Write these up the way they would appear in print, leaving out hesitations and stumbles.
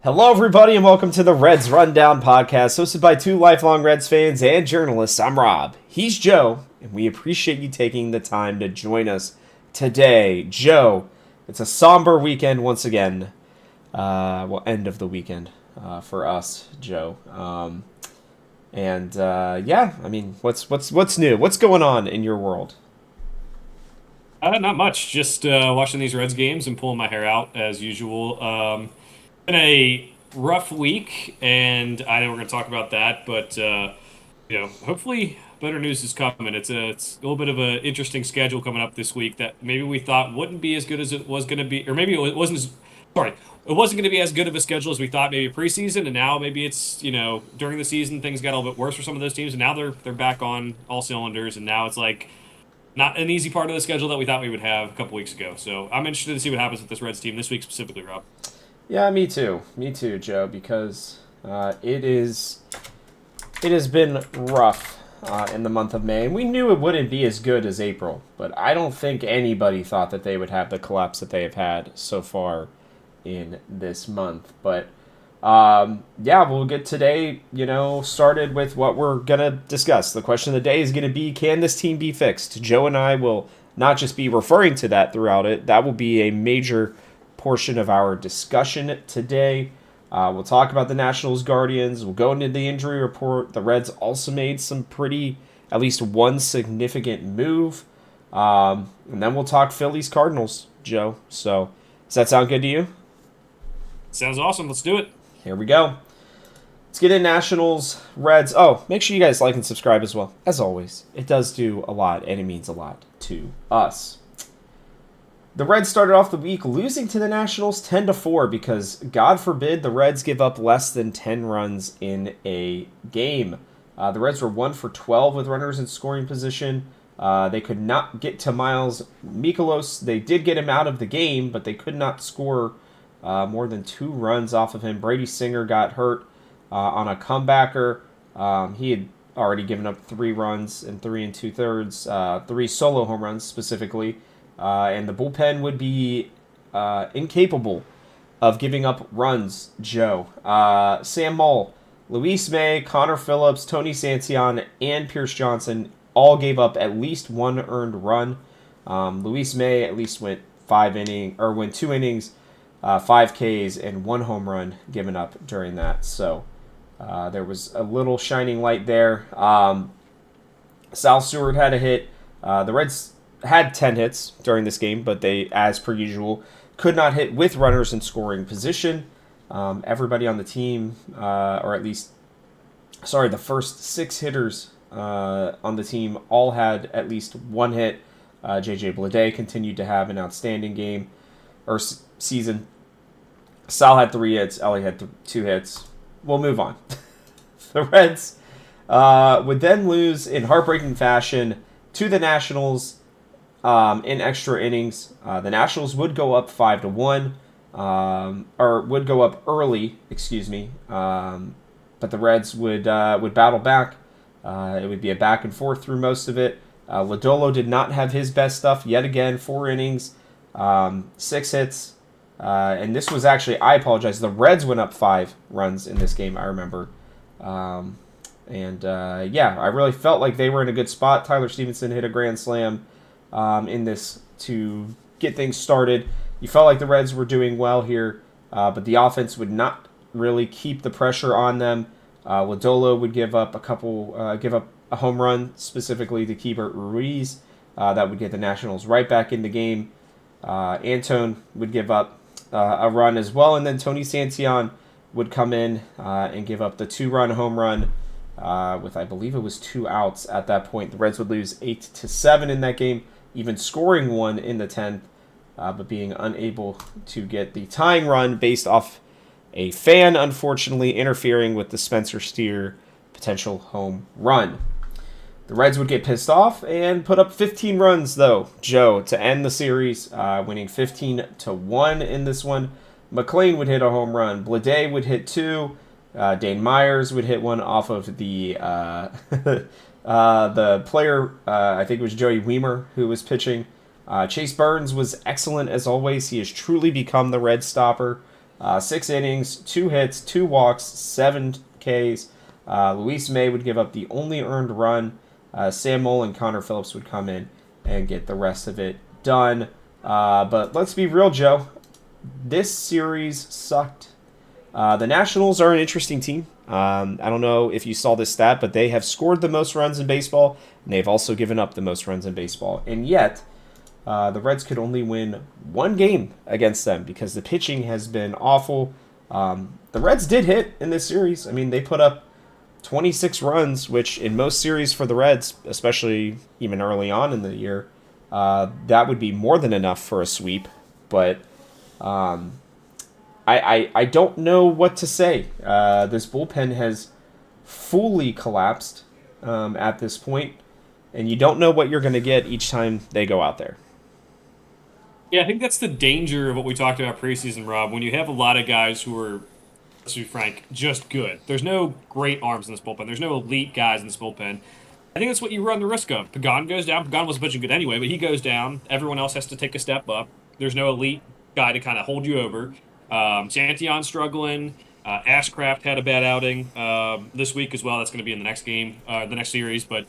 Hello, everybody, and welcome to the Reds Rundown podcast, hosted by two lifelong Reds fans and journalists. I'm Rob. He's Joe, and we appreciate you taking the time to join us today. Joe, it's a somber weekend once again. End of the weekend for us, Joe. Yeah, I mean, what's new? What's going on in your world? Not much. Just watching these Reds games and pulling my hair out as usual. Been a rough week, and I know we're going to talk about that, but hopefully better news is coming. It's a little bit of an interesting schedule coming up this week that maybe we thought wouldn't be as good as it was going to be, or maybe it wasn't as sorry, it wasn't going to be as good of a schedule as we thought maybe preseason, and now maybe it's during the season things got a little bit worse for some of those teams, and now they're back on all cylinders, and now it's like not an easy part of the schedule that we thought we would have a couple weeks ago. So I'm interested to see what happens with this Reds team this week specifically, Rob. Yeah, me too. Me too, Joe, because it has been rough in the month of May, and we knew it wouldn't be as good as April, but I don't think anybody thought that they would have the collapse that they have had so far in this month. But yeah, we'll get today, started with what we're going to discuss. The question of the day is going to be, can this team be fixed? Joe and I will not just be referring to that throughout it. That will be a major portion of our discussion today. We'll talk about the Nationals Guardians. We'll go into the injury report. The Reds also made some at least one significant move. And then we'll talk Phillies Cardinals, Joe. So, does that sound good to you? Sounds awesome. Let's do it. Here we go. Let's get in Nationals, Reds. Oh, make sure you guys like and subscribe as well. As always, it does do a lot, and it means a lot to us. The Reds started off the week losing to the Nationals 10-4 because, God forbid, the Reds give up less than 10 runs in a game. The Reds were 1 for 12 with runners in scoring position. They could not get to Miles Mikolas. They did get him out of the game, but they could not score more than 2 runs off of him. Brady Singer got hurt on a comebacker. He had already given up 3 runs in 3 2/3, 3 solo home runs specifically. And the bullpen would be incapable of giving up runs, Joe. Sam Moll, Luis May, Connor Phillips, Tony Santillan, and Pierce Johnson all gave up at least 1 earned run. Luis May at least went 2 innings, 5 Ks, and 1 home run given up during that. So there was a little shining light there. Sal Stewart had a hit. The Reds had 10 hits during this game, but they, as per usual, could not hit with runners in scoring position. Everybody on the team, the first 6 hitters on the team all had at least 1 hit. J.J. Bleday continued to have an outstanding game or season. Sal had 3 hits. Elly had 2 hits. We'll move on. The Reds would then lose in heartbreaking fashion to the Nationals in extra innings. The Nationals would go up 5-1, or would go up early, excuse me. But the Reds would battle back. It would be a back and forth through most of it. Lodolo did not have his best stuff yet again. 4 innings, 6 hits. And this was actually, I apologize, the Reds went up 5 runs in this game, I remember. Yeah, I really felt like they were in a good spot. Tyler Stevenson hit a grand slam in this to get things started. You felt like the Reds were doing well here, but the offense would not really keep the pressure on them. Lodolo would give up a home run specifically to Keibert Ruiz. That would get the Nationals right back in the game. Antone would give up a run as well, and then Tony Santillan would come in and give up the 2-run home run with, I believe it was 2 outs at that point. The Reds would lose 8-7 in that game, even scoring 1 in the 10th, but being unable to get the tying run based off a fan, unfortunately, interfering with the Spencer Steer potential home run. The Reds would get pissed off and put up 15 runs, though, Joe, to end the series, winning 15-1 in this one. McLean would hit a home run. Bleday would hit 2. Dane Myers would hit 1 off of the the player, I think it was Joey Weimer, who was pitching. Chase Burns was excellent as always. He has truly become the Red stopper. 6 innings, 2 hits, 2 walks, 7 Ks. Luis May would give up the only earned run. Sam Moll and Connor Phillips would come in and get the rest of it done. But let's be real, Joe. This series sucked. The Nationals are an interesting team. I don't know if you saw this stat, but they have scored the most runs in baseball, and they've also given up the most runs in baseball. And yet, the Reds could only win 1 game against them because the pitching has been awful. The Reds did hit in this series. I mean, they put up 26 runs, which in most series for the Reds, especially even early on in the year, that would be more than enough for a sweep. But I don't know what to say. This bullpen has fully collapsed at this point, and you don't know what you're going to get each time they go out there. Yeah, I think that's the danger of what we talked about preseason, Rob. When you have a lot of guys who are, let's be frank, just good. There's no great arms in this bullpen. There's no elite guys in this bullpen. I think that's what you run the risk of. Pagan goes down. Pagan wasn't pitching good anyway, but he goes down. Everyone else has to take a step up. There's no elite guy to kind of hold you over. Santillan's struggling. Ashcraft had a bad outing this week as well. That's going to be in the next game, the next series. But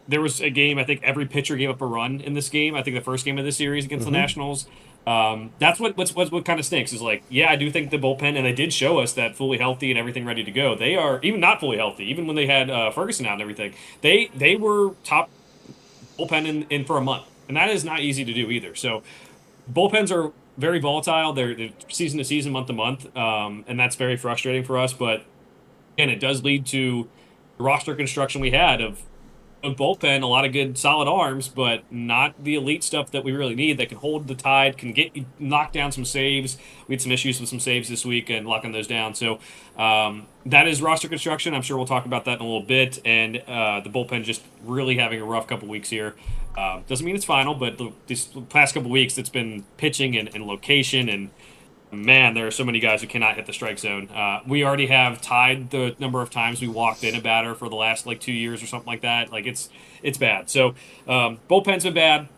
there was a game, I think every pitcher gave up a run in this game. I think the first game of this series against the Nationals. That's what kind of stinks is like, yeah, I do think the bullpen, and they did show us that fully healthy and everything ready to go. They are, even not fully healthy, even when they had Ferguson out and everything, they were top bullpen in for a month. And that is not easy to do either. So bullpens are very volatile. They're season to season, month to month. And that's very frustrating for us. But again, it does lead to the roster construction we had of a bullpen, a lot of good solid arms, but not the elite stuff that we really need that can hold the tide, can get knock down some saves. We had some issues with some saves this week and locking those down. So that is roster construction. I'm sure we'll talk about that in a little bit. And the bullpen just really having a rough couple weeks here. Doesn't mean it's final, but these past couple weeks, it's been pitching and location and man, there are so many guys who cannot hit the strike zone. We already have tied the number of times we walked in a batter for the last like 2 years or something like that. Like it's bad. So bullpen's been bad.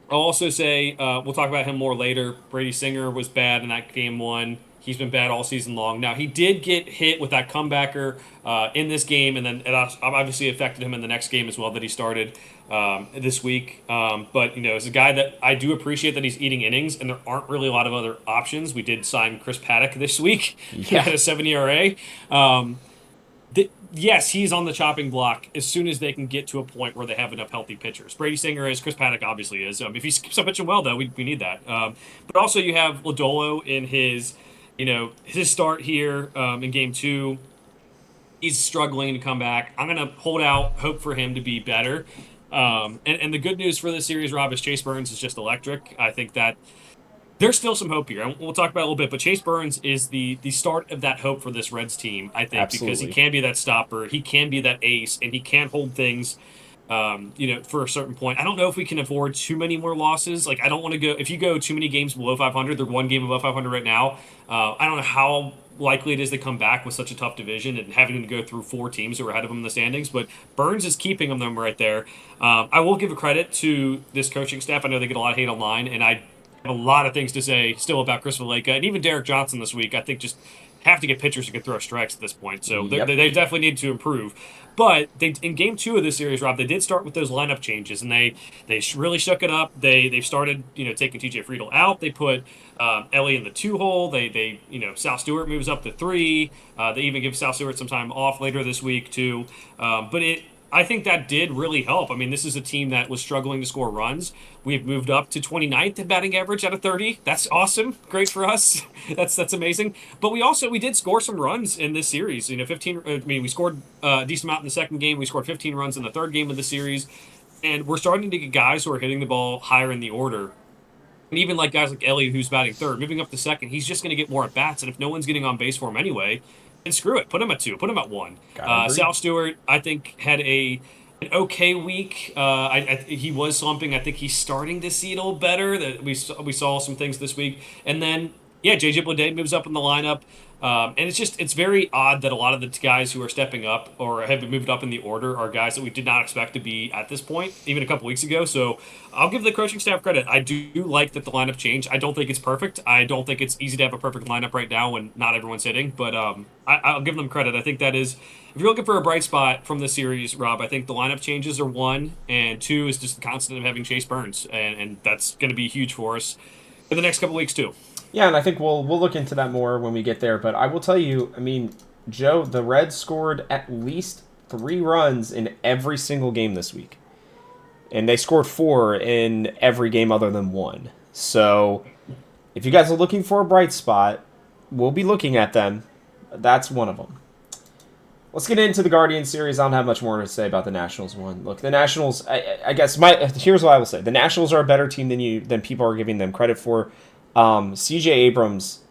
I'll also say we'll talk about him more later. Brady Singer was bad in that game 1. He's been bad all season long. Now he did get hit with that comebacker in this game, and then it obviously affected him in the next game as well that he started this week. But it's a guy that I do appreciate that he's eating innings, and there aren't really a lot of other options. We did sign Chris Paddock this week. He had a 7 ERA. Yes, he's on the chopping block as soon as they can get to a point where they have enough healthy pitchers. Brady Singer is, Chris Paddock obviously is. If he keeps on pitching well, though, we need that. But also you have Lodolo in his start here in game 2. He's struggling to come back. I'm going to hold out hope for him to be better. And the good news for this series, Rob, is Chase Burns is just electric. I think that there's still some hope here. And we'll talk about it a little bit, but Chase Burns is the start of that hope for this Reds team, I think, because he can be that stopper, he can be that ace, and he can hold things for a certain point. I don't know if we can afford too many more losses. Like, I don't want to go, if you go too many games below 500, they're 1 game above 500 right now. I don't know how likely it is to come back with such a tough division and having to go through 4 teams who are ahead of them in the standings, but Burns is keeping them right there. I will give a credit to this coaching staff. I know they get a lot of hate online, and I have a lot of things to say still about Chris Valleca and even Derek Johnson this week. I think just have to get pitchers who can throw strikes at this point. So they definitely need to improve. But in game 2 of this series, Rob, they did start with those lineup changes, and they really shook it up. They've started taking TJ Friedl out. They put Elly in the 2 hole. They Sal Stewart moves up to 3. They even give Sal Stewart some time off later this week too. I think that did really help. I mean, this is a team that was struggling to score runs. We've moved up to 29th in batting average out of 30. That's awesome. Great for us. That's amazing. But we did score some runs in this series. 15. I mean, we scored a decent amount in the second game. We scored 15 runs in the third game of the series, and we're starting to get guys who are hitting the ball higher in the order. And even like guys like Elly, who's batting third, moving up to second, he's just going to get more at bats. And if no one's getting on base for him anyway, and screw it, put him at 2, put him at 1. Sal Stewart, I think, had an okay week. He was slumping. I think he's starting to see it a little better. That we saw some things this week, and then Yeah, JJ Bleday moves up in the lineup. And it's very odd that a lot of the guys who are stepping up or have been moved up in the order are guys that we did not expect to be at this point, even a couple weeks ago. So I'll give the coaching staff credit. I do like that the lineup changed. I don't think it's perfect. I don't think it's easy to have a perfect lineup right now when not everyone's hitting, but I'll give them credit. I think that is, if you're looking for a bright spot from this series, Rob, I think the lineup changes are one, and two is just the constant of having Chase Burns, and that's going to be huge for us in the next couple weeks too. Yeah, and I think we'll look into that more when we get there. But I will tell you, I mean, Joe, the Reds scored at least 3 runs in every single game this week, and they scored 4 in every game other than one. So if you guys are looking for a bright spot, we'll be looking at them. That's one of them. Let's get into the Guardian series. I don't have much more to say about the Nationals one. Look, the Nationals. I guess here's what I will say: the Nationals are a better team than people are giving them credit for. C.J. Abrams,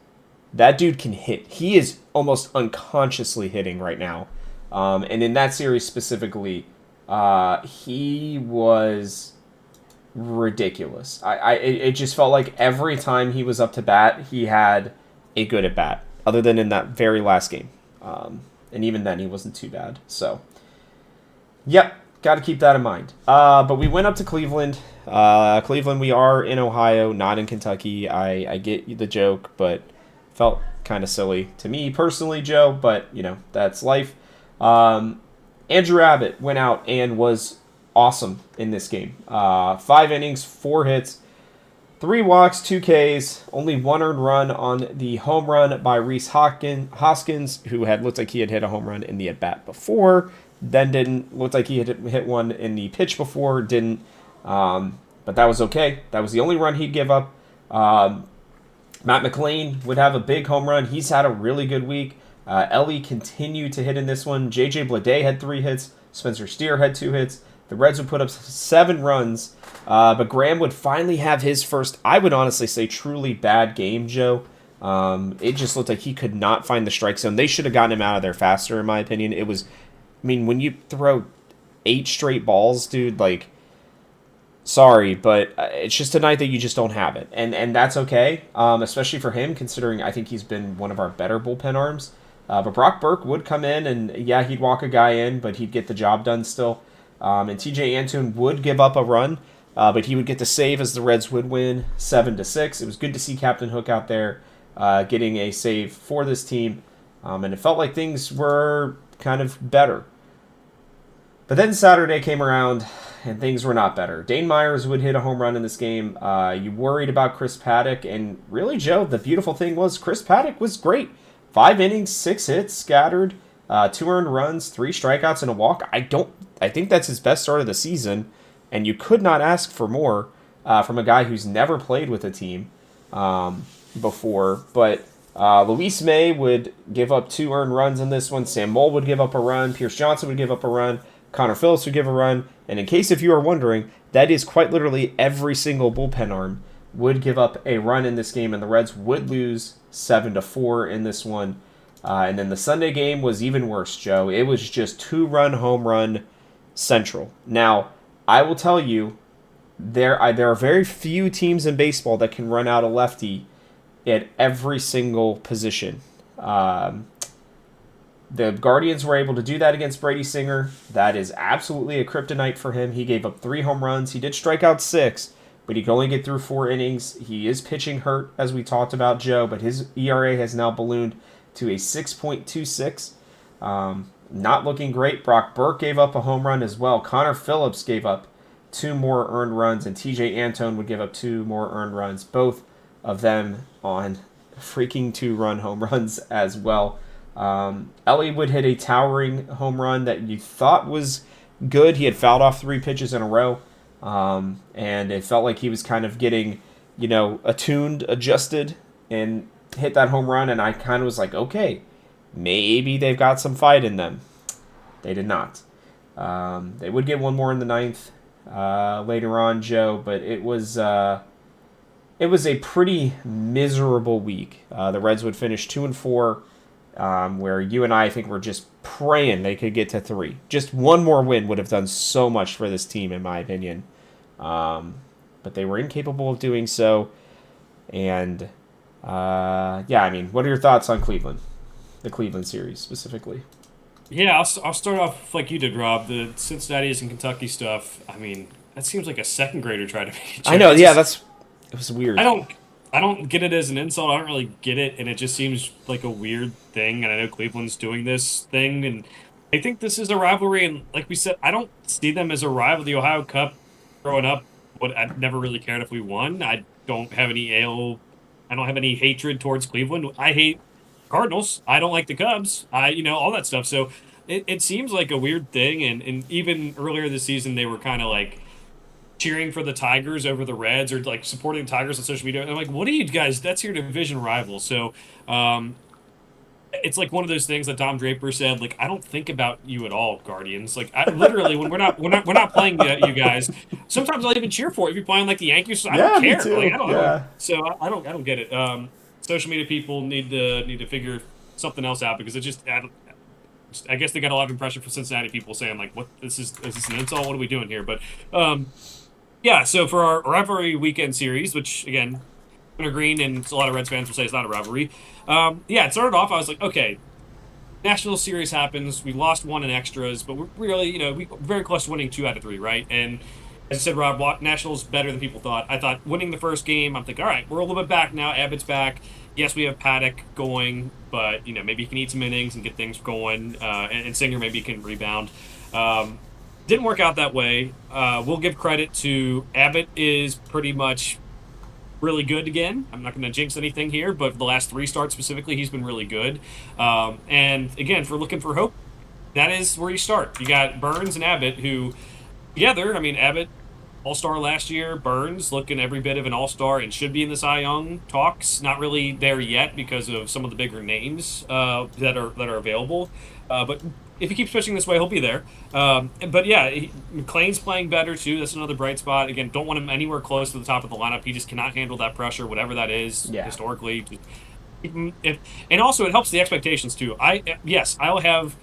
that dude can hit. He is almost unconsciously hitting right now, and in that series specifically, he was ridiculous. It just felt like every time he was up to bat, he had a good at bat. Other than in that very last game. And even then, he wasn't too bad. So, yep, got to keep that in mind. But we went up to Cleveland. Cleveland, we are in Ohio, not in Kentucky. I get the joke, but felt kind of silly to me personally, Joe. But, that's life. Andrew Abbott went out and was awesome in this game. 5 innings, 4 hits, 3 walks, 2 Ks, only 1 earned run on the home run by Rhys Hoskins, who had looked like he had hit a home run in the at-bat before, then didn't. Looked like he had hit one in the pitch before, didn't. But that was okay. That was the only run he'd give up. Matt McLain would have a big home run. He's had a really good week. Elly continued to hit in this one. JJ Bleday had 3 hits. Spencer Steer had 2 hits. The Reds would put up 7 runs, but Graham would finally have his first, I would honestly say, truly bad game, Joe. It just looked like he could not find the strike zone. They should have gotten him out of there faster, in my opinion. It was, I mean, when you throw 8 straight balls, dude, like, sorry, but it's just a night that you just don't have it. And that's okay, especially for him, considering I think he's been one of our better bullpen arms. But Brock Burke would come in, and yeah, he'd walk a guy in, but he'd get the job done still. And TJ Antone would give up a run, but he would get the save as the Reds would win 7-6. It was good to see Captain Hook out there getting a save for this team, and it felt like things were kind of better. But then Saturday came around, and things were not better. Dane Myers would hit a home run in this game. You worried about Chris Paddock, and really, Joe, the beautiful thing was Chris Paddock was great. 5 innings, 6 hits scattered, 2 earned runs, 3 strikeouts, and a walk. I think that's his best start of the season, and you could not ask for more from a guy who's never played with a team before. But Luis May would give up 2 earned runs in this one. Sam Moll would give up a run. Pierce Johnson would give up a run. Connor Phillips would give a run. And in case if you are wondering, that is quite literally every single bullpen arm would give up a run in this game, and the Reds would lose 7-4 in this one. And then the Sunday game was even worse, Joe. It was just 2-run home run central. Now, I will tell you, there are very few teams in baseball that can run out a lefty at every single position. The Guardians were able to do that against Brady Singer. That is absolutely a kryptonite for him. He gave up 3 home runs. He did strike out 6, but he could only get through 4 innings. He is pitching hurt, as we talked about, Joe, but his ERA has now ballooned to a 6.26. Not looking great. Brock Burke gave up a home run as well. Connor Phillips gave up 2 more earned runs, and TJ Antone would give up 2 more earned runs, both of them on freaking 2-run home runs as well. Elly would hit a towering home run that you thought was good. He had fouled off 3 pitches in a row, and it felt like he was kind of getting, attuned, adjusted, and hit that home run, and I kind of was like, okay, maybe they've got some fight in them. They did not. They would get 1 more in the 9th later on, Joe, but it was a pretty miserable week. The Reds would finish 2-4, where you and I think were just praying they could get to 3. Just 1 more win would have done so much for this team, in my opinion. But they were incapable of doing so, and Yeah, I mean, what are your thoughts on Cleveland? The Cleveland series specifically. Yeah, I'll start off like you did, Rob. The Cincinnati's and Kentucky stuff. I mean, that seems like a second grader trying to make a I joke. know, It yeah, just it was I weird. don't I don't get it as an insult. I don't really get it, and it just seems like a weird thing. And I know Cleveland's doing this thing, and I think this is a rivalry. And like we said, I don't see them as a rival. The Ohio Cup, growing up, what I never really cared if we won. I don't have any hatred towards Cleveland. I hate Cardinals. I don't like the Cubs. All that stuff. So it seems like a weird thing. And even earlier this season, they were kind of like cheering for the Tigers over the Reds or like supporting the Tigers on social media. And I'm like, what are you guys? That's your division rival. So um, it's like one of those things that Tom Draper said. Like, I don't think about you at all, Guardians. Like, literally, when we're not playing you guys. Sometimes I'll even cheer for it if you're playing like the Yankees. I don't Yeah, me care. Like, too. I don't. Yeah. So I don't get it. Social media people need to figure something else out because it just. I guess they got a lot of impression from Cincinnati people saying like, "What is this an insult? What are we doing here?" But yeah, so for our rivalry weekend series, which again, Winter Green and a lot of Reds fans will say it's not a rivalry. Yeah, it started off. I was like, okay, National Series happens. We lost one in extras, but we're really, we very close to winning 2 out of 3, right? And as I said, Rob, Nationals better than people thought. I thought winning the first game, I'm thinking, all right, we're a little bit back now. Abbott's back. Yes, we have Paddock going, but maybe he can eat some innings and get things going. And Singer maybe can rebound. Um, didn't work out that way. We'll give credit to Abbott is pretty much really good again. I'm not going to jinx anything here, but the last 3 starts specifically, he's been really good. And again, if we're looking for hope, that is where you start. You got Burns and Abbott, who together, I mean, Abbott All Star last year, Burns looking every bit of an All Star and should be in the Cy Young talks. Not really there yet because of some of the bigger names that are available. But if he keeps pitching this way, he'll be there. But yeah, McLean's playing better too. That's another bright spot. Again, don't want him anywhere close to the top of the lineup. He just cannot handle that pressure, whatever that is Yeah. historically. And also it helps the expectations too. I'll have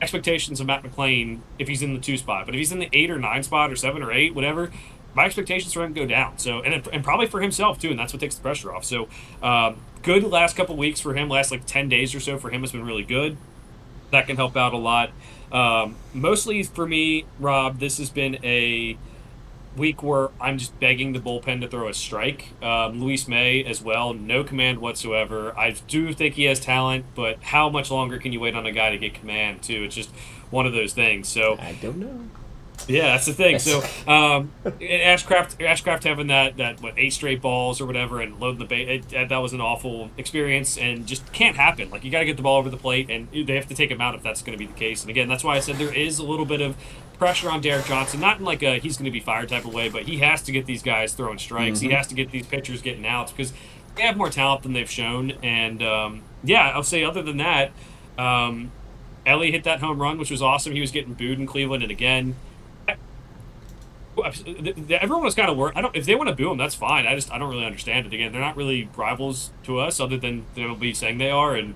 expectations of Matt McLean if he's in the 2 spot, but if he's in the 8 or 9 spot or 7 or 8, whatever, my expectations for him go down. So and probably for himself too, and that's what takes the pressure off. So good last couple weeks for him. Last like 10 days or so for him has been really good. That can help out a lot. Mostly for me, Rob, this has been a week where I'm just begging the bullpen to throw a strike. Luis May as well, no command whatsoever. I do think he has talent, but how much longer can you wait on a guy to get command too? It's just one of those things. So I don't know. yeah, that's the thing. So Ashcraft having that what 8 straight balls or whatever and loading the base, that was an awful experience and just can't happen. Like you got to get the ball over the plate and they have to take him out if that's going to be the case. And again, that's why I said there is a little bit of pressure on Derek Johnson, not in like a he's going to be fired type of way, but he has to get these guys throwing strikes. He has to get these pitchers getting outs because they have more talent than they've shown. And yeah, I'll say other than that, Elly hit that home run, which was awesome. He was getting booed in Cleveland, and again. Everyone was kind of worried. I don't. If they want to boo him, that's fine. I don't really understand it. Again, they're not really rivals to us, other than they'll be saying they are. And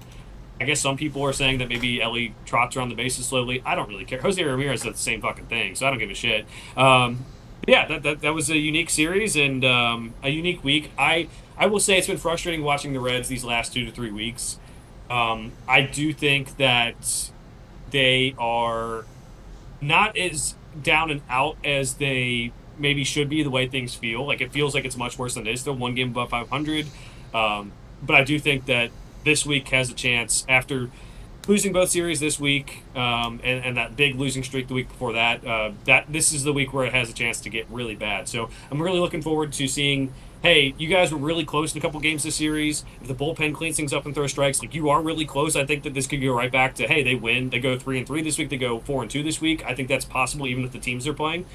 I guess some people are saying that maybe Elly trots around the bases slowly. I don't really care. Jose Ramirez does the same fucking thing, so I don't give a shit. Yeah, that was a unique series and a unique week. I will say it's been frustrating watching the Reds these last 2 to 3 weeks. I do think that they are not as down and out as they maybe should be the way things feel. Like it feels like it's much worse than it is. Still 1 game above 500. But I do think that this week has a chance after losing both series this week and that big losing streak the week before that this is the week where it has a chance to get really bad. So I'm really looking forward to seeing, hey, you guys were really close in a couple games this series. If the bullpen cleans things up and throws strikes, like you are really close, I think that this could go right back to, hey, they win. They go 3-3 this week. They go 4-2 this week. I think that's possible even with the teams they're playing.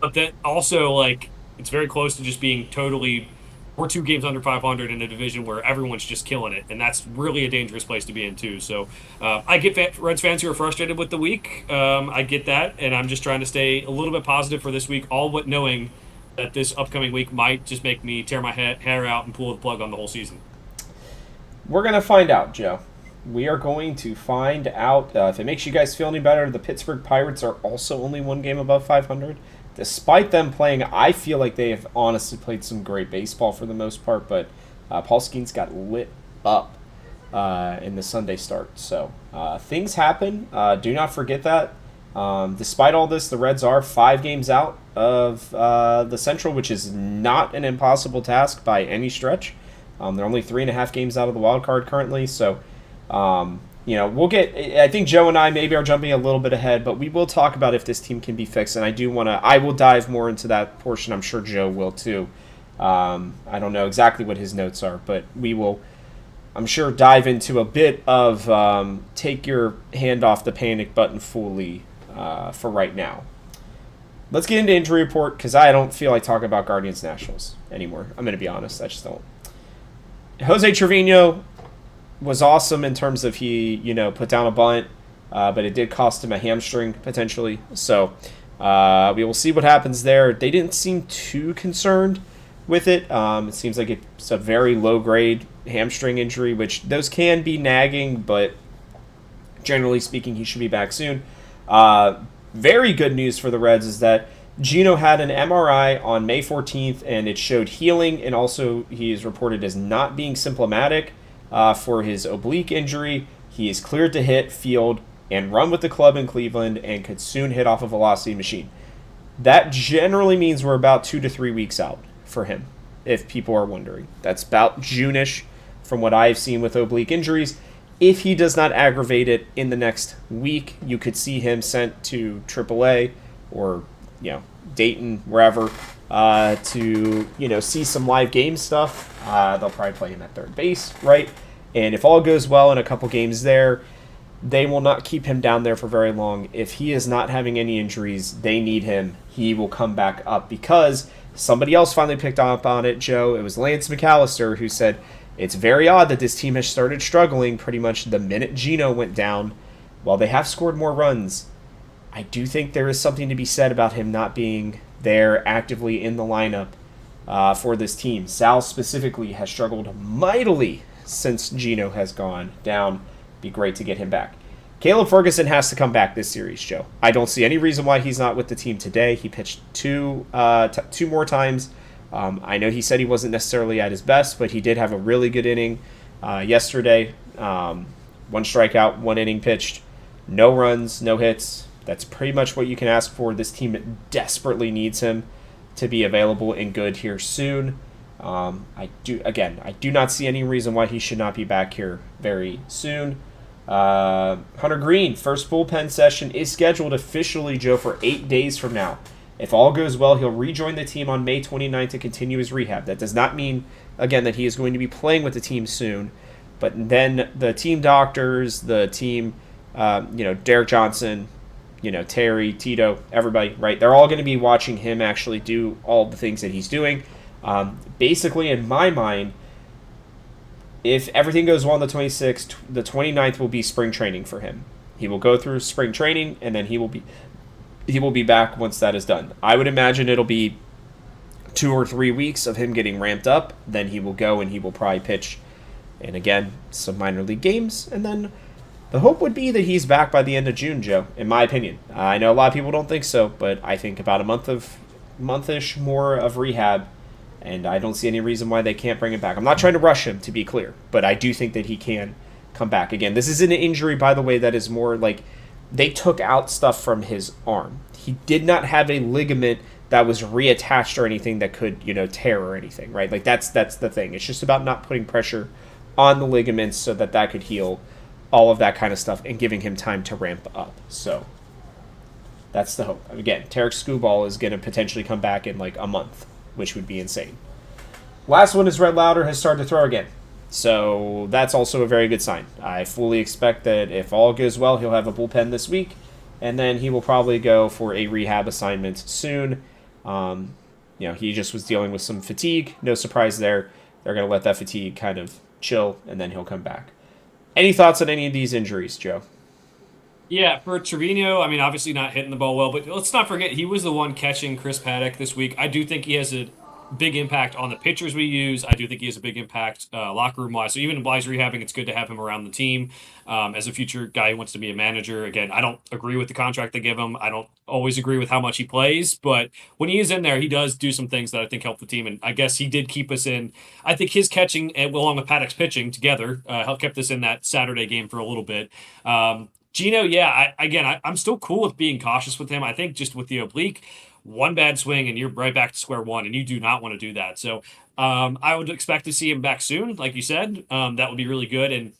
But that also, like, it's very close to just being totally, we're 2 games under 500 in a division where everyone's just killing it. And that's really a dangerous place to be in, too. So I get Reds fans who are frustrated with the week. I get that. And I'm just trying to stay a little bit positive for this week, all but knowing that this upcoming week might just make me tear my hair out and pull the plug on the whole season. We're going to find out, Joe. We are going to find out. If it makes you guys feel any better, the Pittsburgh Pirates are also only 1 game above 500. Despite them playing, I feel like they have honestly played some great baseball for the most part, but Paul Skeens got lit up in the Sunday start. So things happen. Do not forget that. Despite all this, the Reds are 5 games out of the Central, which is not an impossible task by any stretch. They're only 3.5 games out of the wild card currently. So, we'll get. I think Joe and I maybe are jumping a little bit ahead, but we will talk about if this team can be fixed. And I will dive more into that portion. I'm sure Joe will too. I don't know exactly what his notes are, but we will, I'm sure, dive into a bit of take your hand off the panic button fully for right now. Let's get into injury report because I don't feel like talking about Guardians Nationals anymore. I'm going to be honest. I just don't. Jose Trevino was awesome in terms of he, put down a bunt, but it did cost him a hamstring potentially. So we will see what happens there. They didn't seem too concerned with it. It seems like it's a very low-grade hamstring injury, which those can be nagging, but generally speaking, he should be back soon. Very good news for the Reds is that Gino had an MRI on May 14th, and it showed healing, and also he is reported as not being symptomatic for his oblique injury. He is cleared to hit, field, and run with the club in Cleveland, and could soon hit off a velocity machine. That generally means we're about 2 to 3 weeks out for him, if people are wondering. That's about June-ish from what I've seen with oblique injuries. If he does not aggravate it in the next week, you could see him sent to AAA or, Dayton, wherever, to, see some live game stuff. They'll probably play him at third base, right? And if all goes well in a couple games there, they will not keep him down there for very long. If he is not having any injuries, they need him. He will come back up because somebody else finally picked up on it, Joe. It was Lance McAllister who said, it's very odd that this team has started struggling pretty much the minute Gino went down. While they have scored more runs, I do think there is something to be said about him not being there actively in the lineup for this team. Sal specifically has struggled mightily since Gino has gone down. Be great to get him back. Caleb Ferguson has to come back this series, Joe. I don't see any reason why he's not with the team today. He pitched two more times. I know he said he wasn't necessarily at his best, but he did have a really good inning yesterday. 1 strikeout, 1 inning pitched, no runs, no hits. That's pretty much what you can ask for. This team desperately needs him to be available and good here soon. I do not see any reason why he should not be back here very soon. Hunter Green, first bullpen session is scheduled officially, Joe, for 8 days from now. If all goes well, he'll rejoin the team on May 29th to continue his rehab. That does not mean, again, that he is going to be playing with the team soon. But then the team doctors, the team, Derek Johnson, Terry, Tito, everybody, right? They're all going to be watching him actually do all the things that he's doing. Basically, in my mind, if everything goes well on the 26th, the 29th will be spring training for him. He will go through spring training, and then he will be back once that is done. I would imagine it'll be 2 or 3 weeks of him getting ramped up. Then he will go and he will probably pitch, and again, some minor league games. And then the hope would be that he's back by the end of June, Joe, in my opinion. I know a lot of people don't think so, but I think about a month-ish more of rehab, and I don't see any reason why they can't bring him back. I'm not trying to rush him, to be clear, but I do think that he can come back. Again, this is an injury, by the way, that is more like they took out stuff from his arm. He did not have a ligament that was reattached or anything that could, tear or anything, right? Like that's the thing. It's just about not putting pressure on the ligaments so that could heal, all of that kind of stuff, and giving him time to ramp up. So that's the hope. Again, Tarek Skubal is going to potentially come back in like a month, which would be insane. Last one is Red Lauder has started to throw again. So that's also a very good sign. I fully expect that if all goes well, he'll have a bullpen this week, and then he will probably go for a rehab assignment soon. He just was dealing with some fatigue. No surprise there. They're going to let that fatigue kind of chill, and then he'll come back. Any thoughts on any of these injuries, Joe? Yeah, for Trevino, obviously not hitting the ball well, but let's not forget he was the one catching Chris Paddock this week. I do think he has a big impact on the pitchers we use. I do think he has a big impact locker room wise. So even while he's rehabbing, it's good to have him around the team as a future guy who wants to be a manager. Again, I don't agree with the contract they give him. I don't always agree with how much he plays, but when he is in there, he does do some things that I think help the team. And I guess he did keep us in. I think his catching, along with Paddock's pitching together, helped kept us in that Saturday game for a little bit. Gino, yeah, I'm still cool with being cautious with him. I think just with the oblique, one bad swing and you're right back to square one, and you do not want to do that. So I would expect to see him back soon, like you said. That would be really good. And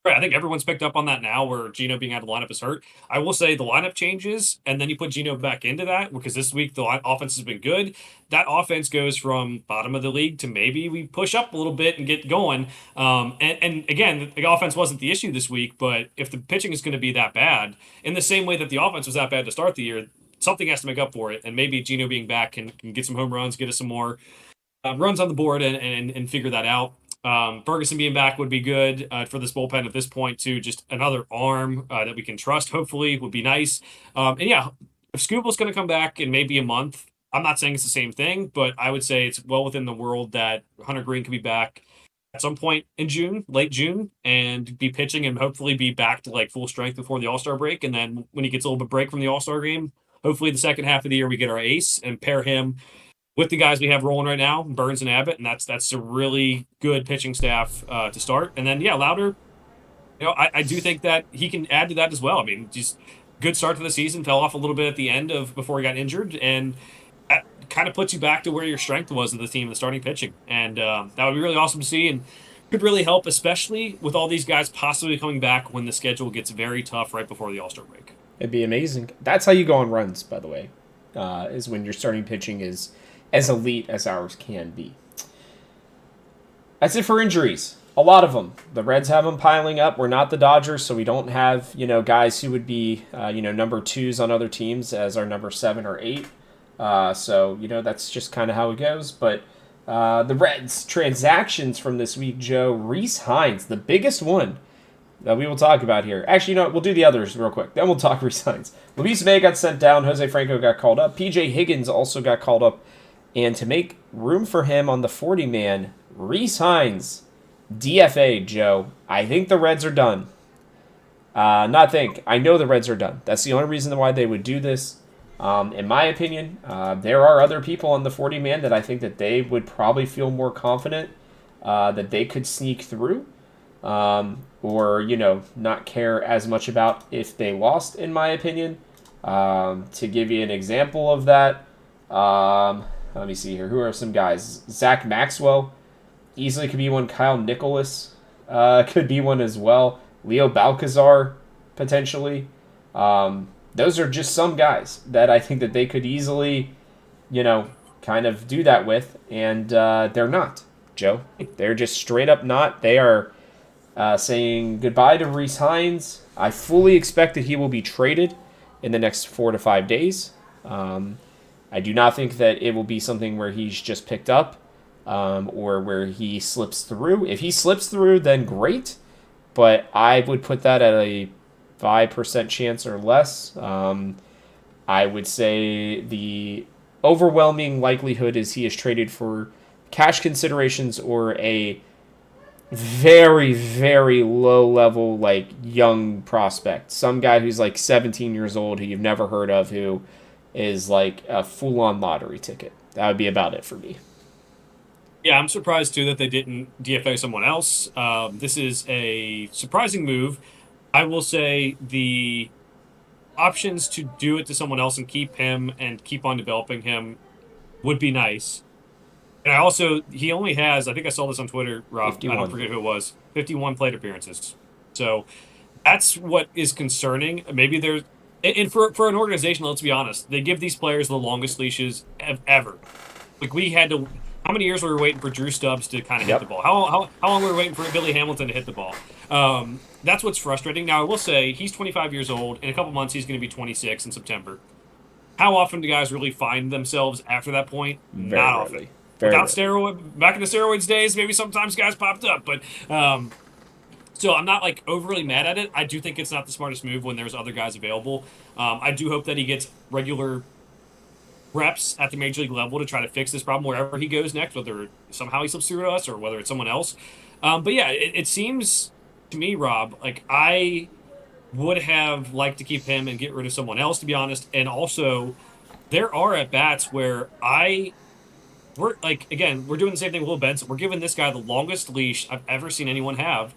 right, I think everyone's picked up on that now where Gino being out of the lineup is hurt. I will say the lineup changes, and then you put Gino back into that because this week the offense has been good. That offense goes from bottom of the league to maybe we push up a little bit and get going. And again, the offense wasn't the issue this week, but if the pitching is going to be that bad, in the same way that the offense was that bad to start the year, something has to make up for it. And maybe Gino being back can get some home runs, get us some more runs on the board and figure that out. Ferguson being back would be good for this bullpen at this point too. Just another arm that we can trust. Hopefully, would be nice. And yeah, if Scooble's going to come back in maybe a month, I'm not saying it's the same thing, but I would say it's well within the world that Hunter Green could be back at some point in June, late June, and be pitching and hopefully be back to like full strength before the All Star break. And then when he gets a little bit break from the All Star game, hopefully the second half of the year we get our ace and pair him with the guys we have rolling right now, Burns and Abbott, and that's a really good pitching staff to start. And then yeah, Louder, I do think that he can add to that as well. I mean, just good start to the season, fell off a little bit at the end of before he got injured, and that kind of puts you back to where your strength was of the team, the starting pitching, and that would be really awesome to see and could really help, especially with all these guys possibly coming back when the schedule gets very tough right before the All-Star break. It'd be amazing. That's how you go on runs, by the way, is when your starting pitching is as elite as ours can be. That's it for injuries. A lot of them. The Reds have them piling up. We're not the Dodgers, so we don't have guys who would be number twos on other teams as our number 7 or 8. So that's just kind of how it goes. But the Reds transactions from this week, Joe. Rhys Hines, the biggest one that we will talk about here. Actually, we'll do the others real quick. Then we'll talk Rhys Hines. Luis May got sent down. Jose Franco got called up. PJ Higgins also got called up. And to make room for him on the 40-man, Rhys Hines, DFA, Joe. I think the Reds are done. I know the Reds are done. That's the only reason why they would do this. In my opinion, there are other people on the 40-man that I think that they would probably feel more confident that they could sneak through. Or not care as much about if they lost, in my opinion. To give you an example of that, let me see here. Who are some guys? Zach Maxwell easily could be one. Kyle Nicholas could be one as well. Leo Balcazar, potentially. Those are just some guys that I think that they could easily, kind of do that with. And they're not, Joe. They're just straight up not. They are saying goodbye to Rhys Hines. I fully expect that he will be traded in the next 4 to 5 days. I do not think that it will be something where he's just picked up or where he slips through. If he slips through, then great. But I would put that at a 5% chance or less. I would say the overwhelming likelihood is he is traded for cash considerations or a very, very low level, young prospect. Some guy who's 17 years old who you've never heard of who is a full-on lottery ticket. That would be about it for me. Yeah, I'm surprised too that they didn't DFA someone else. This is a surprising move. I will say the options to do it to someone else and keep him and keep on developing him would be nice. And he only has, I think I saw this on Twitter, Rob, 51. I don't forget who it was, 51 plate appearances. So that's what is concerning. Maybe there's, and for an organization, let's be honest, they give these players the longest leashes ever. We had to, how many years were we waiting for Drew Stubbs to kind of hit the ball? How long were we waiting for Billy Hamilton to hit the ball? That's what's frustrating. Now, I will say, he's 25 years old. In a couple months, he's going to be 26 in September. How often do guys really find themselves after that point? Very Not rarely. often. Without steroid, back in the steroids days, maybe sometimes guys popped up, but so I'm not overly mad at it. I do think it's not the smartest move when there's other guys available. I do hope that he gets regular reps at the major league level to try to fix this problem wherever he goes next, whether somehow he slips through to us or whether it's someone else. But yeah, it seems to me, Rob, like I would have liked to keep him and get rid of someone else, to be honest. And also, there are at bats where we're like, again, we're doing the same thing with Will Benson. We're giving this guy the longest leash I've ever seen anyone have.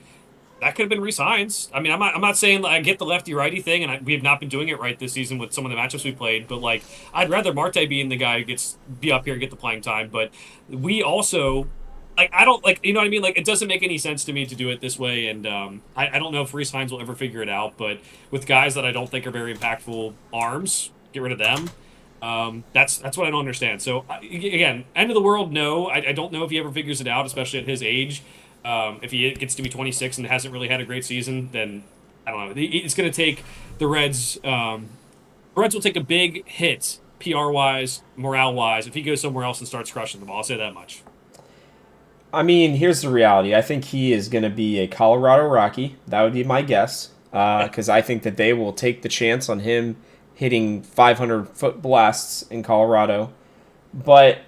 That could have been Rhys Hines. I mean, I'm not saying like, I get the lefty righty thing, and we have not been doing it right this season with some of the matchups we played. But like, I'd rather Marte being the guy who gets be up here and get the playing time. But we also like I don't like you know what I mean. Like, it doesn't make any sense to me to do it this way, and I don't know if Rhys Hines will ever figure it out. But with guys that I don't think are very impactful arms, get rid of them. That's what I don't understand. So again, end of the world. No, I don't know if he ever figures it out, especially at his age. If he gets to be 26 and hasn't really had a great season, then I don't know. It's going to take the Reds. The Reds will take a big hit PR wise, morale wise, if he goes somewhere else and starts crushing the ball. I'll say that much. I mean, here's the reality. I think he is going to be a Colorado Rocky. That would be my guess. Because I think that they will take the chance on him hitting 500-foot blasts in Colorado. But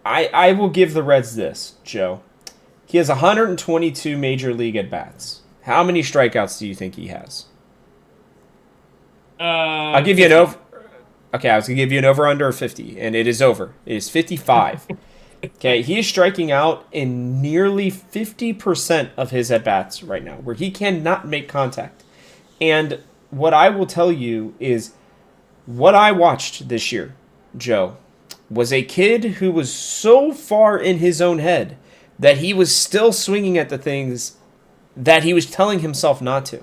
I will give the Reds this, Joe. He has 122 major league at-bats. How many strikeouts do you think he has? I'll give you an over. Okay, I was going to give you an over-under of 50, and it is over. It is 55. Okay, he is striking out in nearly 50% of his at-bats right now, where he cannot make contact. And what I will tell you is what I watched this year, Joe, was a kid who was so far in his own head that he was still swinging at the things that he was telling himself not to.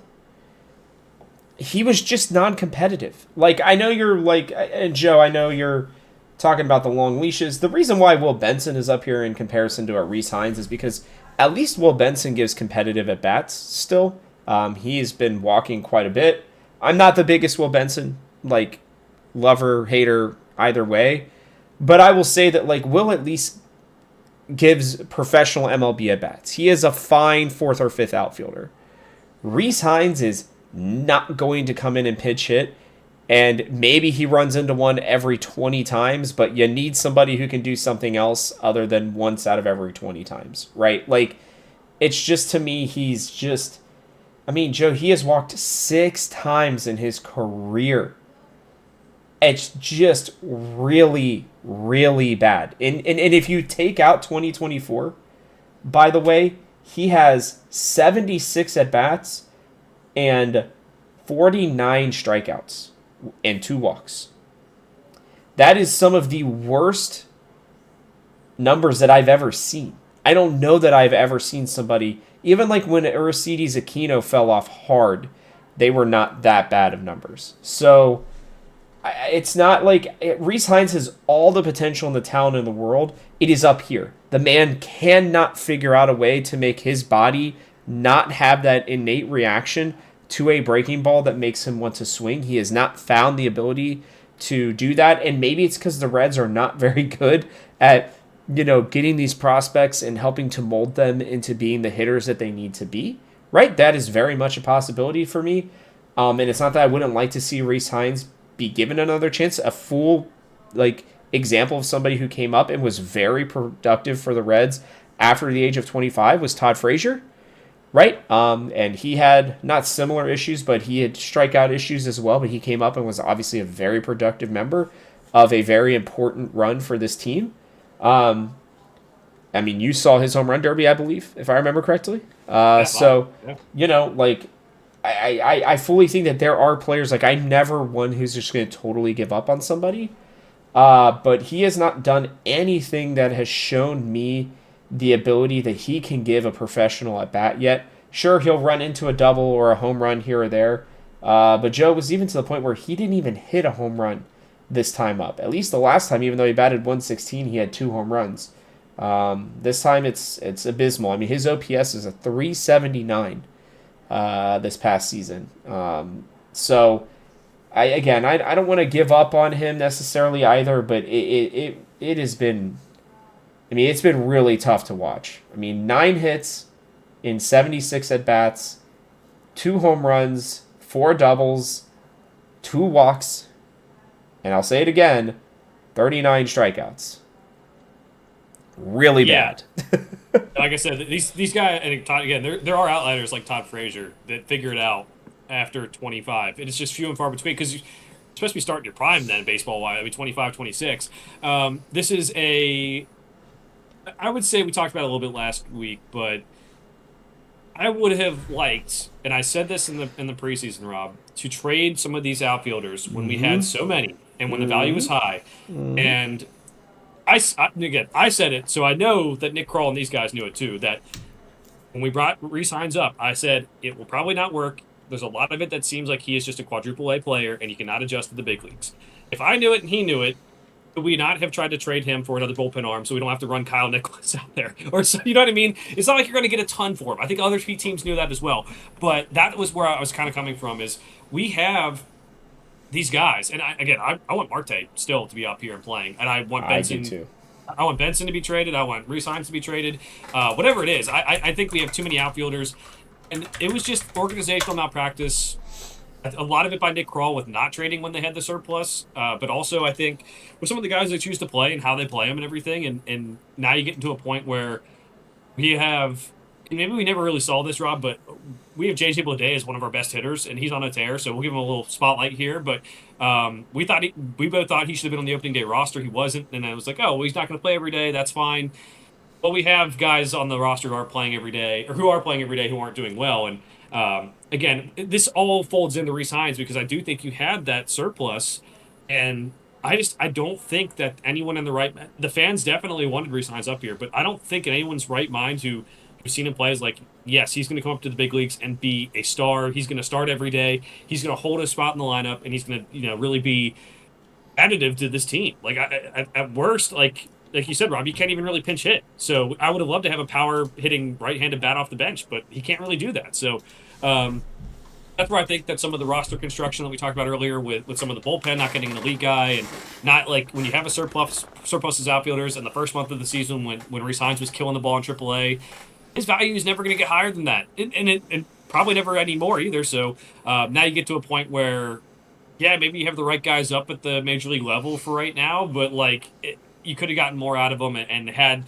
He was just non-competitive. Like, I know you're like, Joe, I know you're talking about the long leashes. The reason why Will Benson is up here in comparison to a Rhys Hines is because at least Will Benson gives competitive at-bats still. He has been walking quite a bit. I'm not the biggest Will Benson, like, lover, hater, either way. But I will say that, like, Will at least gives professional MLB at-bats. He is a fine fourth or fifth outfielder. Rhys Hines is not going to come in and pitch hit, and maybe he runs into one every 20 times, but you need somebody who can do something else other than once out of every 20 times, right? Like, it's just, to me, he's just... I mean, Joe, he has walked 6 times in his career. It's just really, really bad. And if you take out 2024, by the way, he has 76 at-bats and 49 strikeouts and 2 walks. That is some of the worst numbers that I've ever seen. I don't know that I've ever seen somebody, even like when Aristides Aquino fell off hard, they were not that bad of numbers. So it's not like Rhys Hines has all the potential and the talent in the world. It is up here. The man cannot figure out a way to make his body not have that innate reaction to a breaking ball that makes him want to swing. He has not found the ability to do that, and maybe it's because the Reds are not very good at, getting these prospects and helping to mold them into being the hitters that they need to be, right? That is very much a possibility for me. And it's not that I wouldn't like to see Rhys Hines be given another chance. A full, example of somebody who came up and was very productive for the Reds after the age of 25 was Todd Frazier, right? And he had not similar issues, but he had strikeout issues as well, but he came up and was obviously a very productive member of a very important run for this team. I mean, you saw his home run derby, I believe, if I remember correctly. So, I fully think that there are players, I'm never one who's just going to totally give up on somebody. But he has not done anything that has shown me the ability that he can give a professional at bat yet. Sure, he'll run into a double or a home run here or there. But Joe was even to the point where he didn't even hit a home run this time up. At least the last time, even though he batted 116, he had 2 home runs. This time it's abysmal. I mean, his OPS is a 379 this past season. So I don't want to give up on him necessarily either, but it has been, it's been really tough to watch. 9 hits in 76 at-bats, 2 home runs, 4 doubles, 2 walks, and I'll say it again, 39 strikeouts. Really Yeah. bad. Like I said, these guys, and again, there are outliers like Todd Frazier that figure it out after 25. And it's just few and far between because you're supposed to be starting your prime then, baseball wise. I mean, 25, 26. This is I would say we talked about it a little bit last week, but I would have liked, and I said this in the preseason, Rob, to trade some of these outfielders when we Mm-hmm. had so many and when the value Mm-hmm. was high. Mm-hmm. And again, I said it, so I know that Nick Kroll and these guys knew it too. That when we brought re-signs up, I said it will probably not work. There's a lot of it that seems like he is just a quadruple A player and he cannot adjust to the big leagues. If I knew it and he knew it, would we not have tried to trade him for another bullpen arm so we don't have to run Kyle Nicholas out there? Or so, you know what I mean? It's not like you're going to get a ton for him. I think other teams knew that as well. But that was where I was kind of coming from is we have these guys, and I want Marte still to be up here and playing, and I want I do Benson. too. I want Benson to be traded. I want Resigns to be traded. Whatever it is, I think we have too many outfielders, and it was just organizational malpractice. A lot of it by Nick Kroll with not trading when they had the surplus, but also I think with some of the guys they choose to play and how they play them and everything, and now you get into a point where we have maybe we never really saw this, Rob, but we have JJ Bleday as one of our best hitters, and he's on a tear, so we'll give him a little spotlight here. But we both thought he should have been on the opening day roster. He wasn't, and I was like, oh, well, he's not going to play every day. That's fine. But we have guys on the roster who are playing every day, or who are playing every day, who aren't doing well. And again, this all folds into resigns because I do think you had that surplus, and I don't think that anyone in the fans definitely wanted resigns up here, but I don't think in anyone's right mind who's seen him play is like, yes, he's going to come up to the big leagues and be a star. He's going to start every day. He's going to hold a spot in the lineup, and he's going to really be additive to this team. Like at worst, like you said, Rob, you can't even really pinch hit. So I would have loved to have a power hitting right-handed bat off the bench, but he can't really do that. So that's where I think that some of the roster construction that we talked about earlier with some of the bullpen not getting an elite guy and not like when you have a surplus as outfielders in the first month of the season when Resigns was killing the ball in AAA, his value is never going to get higher than that, and probably never anymore either. So now you get to a point where, yeah, maybe you have the right guys up at the major league level for right now, but you could have gotten more out of them and had.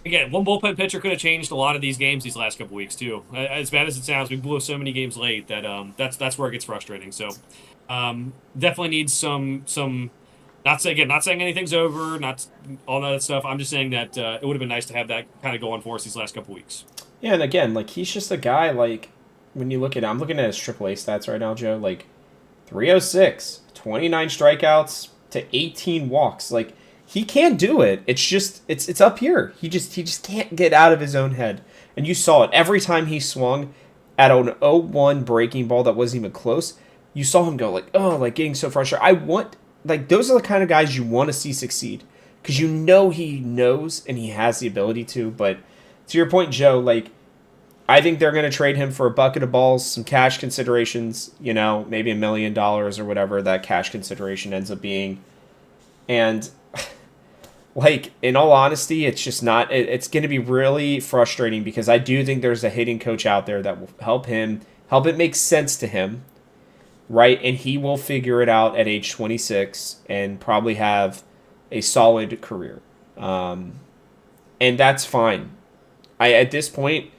Again, one bullpen pitcher could have changed a lot of these games these last couple weeks too. As bad as it sounds, we blew so many games late that that's where it gets frustrating. So definitely needs some. Not saying anything's over, not all that stuff. I'm just saying that it would have been nice to have that kind of going for us these last couple weeks. Yeah, and again, like he's just a guy. Like when you look at, I'm looking at his AAA stats right now, Joe. Like 306, 29 strikeouts to 18 walks. Like he can do it. It's just it's up here. He just can't get out of his own head. And you saw it every time he swung at an 0-1 breaking ball that wasn't even close. You saw him go like, oh, like getting so frustrated. Those are the kind of guys you want to see succeed because you know he knows and he has the ability to. But to your point, Joe, like I think they're going to trade him for a bucket of balls, some cash considerations, maybe $1 million or whatever that cash consideration ends up being. And like, in all honesty, it's just not, it's going to be really frustrating because I do think there's a hitting coach out there that will help it make sense to him, right? And he will figure it out at age 26 and probably have a solid career. And that's fine. At this point,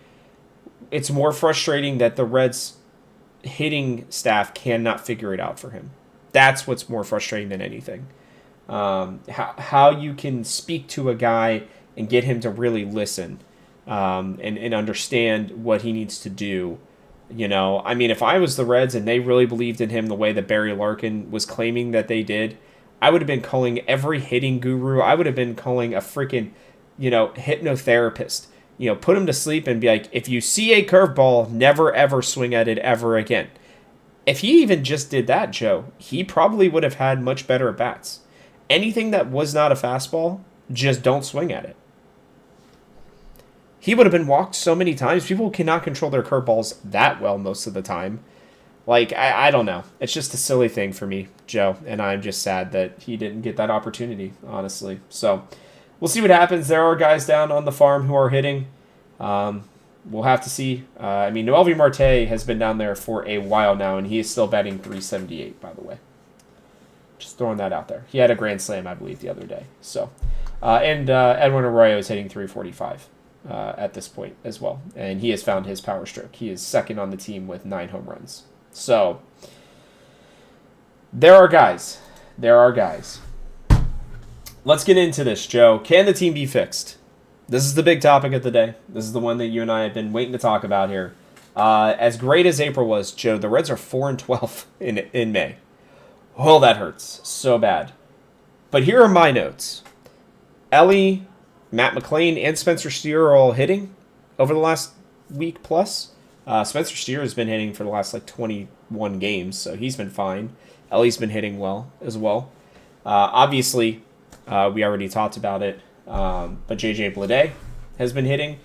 it's more frustrating that the Reds hitting staff cannot figure it out for him. That's what's more frustrating than anything. How you can speak to a guy and get him to really listen and understand what he needs to do. I mean, if I was the Reds and they really believed in him the way that Barry Larkin was claiming that they did, I would have been calling every hitting guru. I would have been calling a freaking, hypnotherapist. Put him to sleep and be like, if you see a curveball, never ever swing at it ever again. If he even just did that, Joe, he probably would have had much better at bats. Anything that was not a fastball, just don't swing at it. He would have been walked so many times. People cannot control their curveballs that well most of the time. Like, I don't know. It's just a silly thing for me, Joe, and I'm just sad that he didn't get that opportunity, honestly. So, we'll see what happens. There are guys down on the farm who are hitting. We'll have to see. Noelvi Marte has been down there for a while now, and he is still batting .378, by the way. Just throwing that out there. He had a grand slam, I believe, the other day. So, and Edwin Arroyo is hitting 345 at this point as well, and he has found his power stroke. He is second on the team with 9 home runs. So, there are guys. Let's get into this, Joe. Can the team be fixed? This is the big topic of the day. This is the one that you and I have been waiting to talk about here. As great as April was, Joe, the Reds are 4-12 in May. Oh, that hurts so bad. But here are my notes. Elly, Matt McLain, and Spencer Steer are all hitting over the last week plus. Spencer Steer has been hitting for the last 21 games, so he's been fine. Elly's been hitting well as well. Obviously, we already talked about it, but JJ Bleday has been hitting.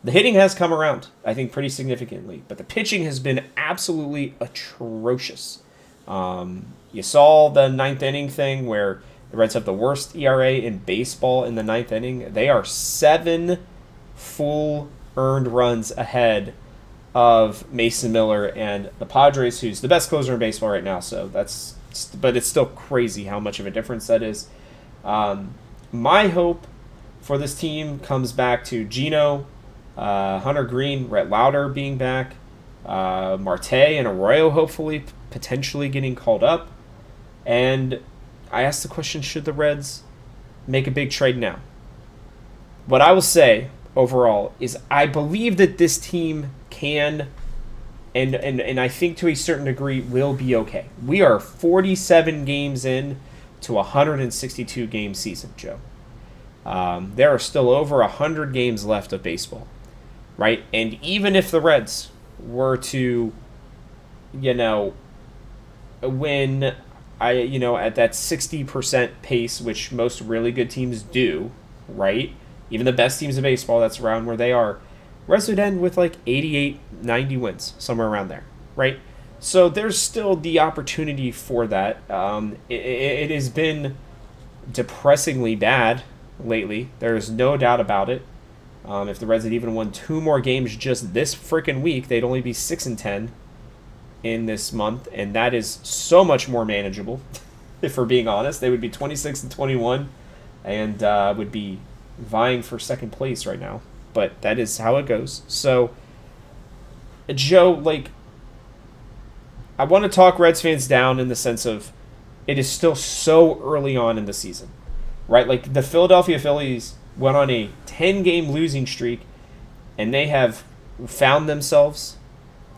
The hitting has come around, I think, pretty significantly, but the pitching has been absolutely atrocious. You saw the 9th inning thing where the Reds have the worst ERA in baseball in the 9th inning. They are 7 full earned runs ahead of Mason Miller and the Padres, who's the best closer in baseball right now. So but it's still crazy how much of a difference that is. My hope for this team comes back to Gino, Hunter Green, Rhett Lauder being back, Marte and Arroyo hopefully potentially getting called up. And I asked the question, should the Reds make a big trade now? What I will say overall is I believe that this team can and I think to a certain degree will be okay. We are 47 games in to a 162 game season, Joe. There are still over 100 games left of baseball, right? And even if the Reds were to, win, at that 60% pace, which most really good teams do, right? Even the best teams in baseball, that's around where they are. Reds would end with 88, 90 wins, somewhere around there, right? So there's still the opportunity for that. It has been depressingly bad lately. There's no doubt about it. If the Reds had even won 2 more games just this freaking week, they'd only be 6-10 in this month, and that is so much more manageable. If we're being honest, they would be 26-21 and would be vying for second place right now. But that is how it goes. So, Joe, I want to talk Reds fans down in the sense of it is still so early on in the season, right? The Philadelphia Phillies went on a 10-game losing streak, and they have found themselves,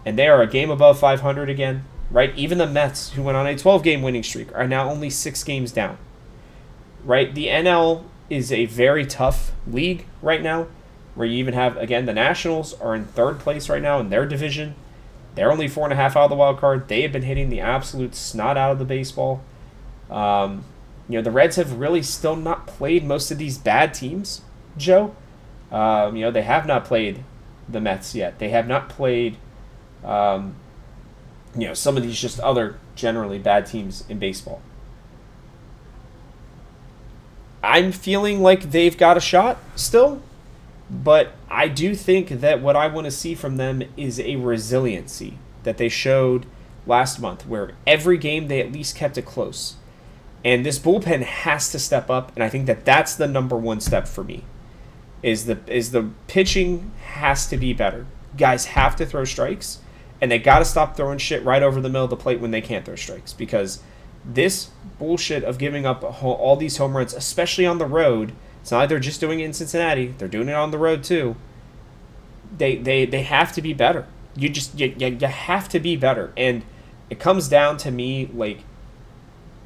and they are a game above 500 again, right? Even the Mets, who went on a 12-game winning streak, are now only 6 games down, right? The NL is a very tough league right now, where you even have, again, the Nationals are in 3rd place right now in their division. They're only 4.5 out of the wild card. They have been hitting the absolute snot out of the baseball. The Reds have really still not played most of these bad teams, Joe. They have not played the Mets yet. They have not played, some of these just other generally bad teams in baseball. I'm feeling like they've got a shot still. But I do think that what I want to see from them is a resiliency that they showed last month, where every game they at least kept it close. And this bullpen has to step up, and I think that that's the number one step for me. Is the pitching has to be better. Guys have to throw strikes, and they got to stop throwing shit right over the middle of the plate when they can't throw strikes, because this bullshit of giving up all these home runs, especially on the road. It's not like they're just doing it in Cincinnati. They're doing it on the road too. They have to be better. You have to be better. And it comes down to me,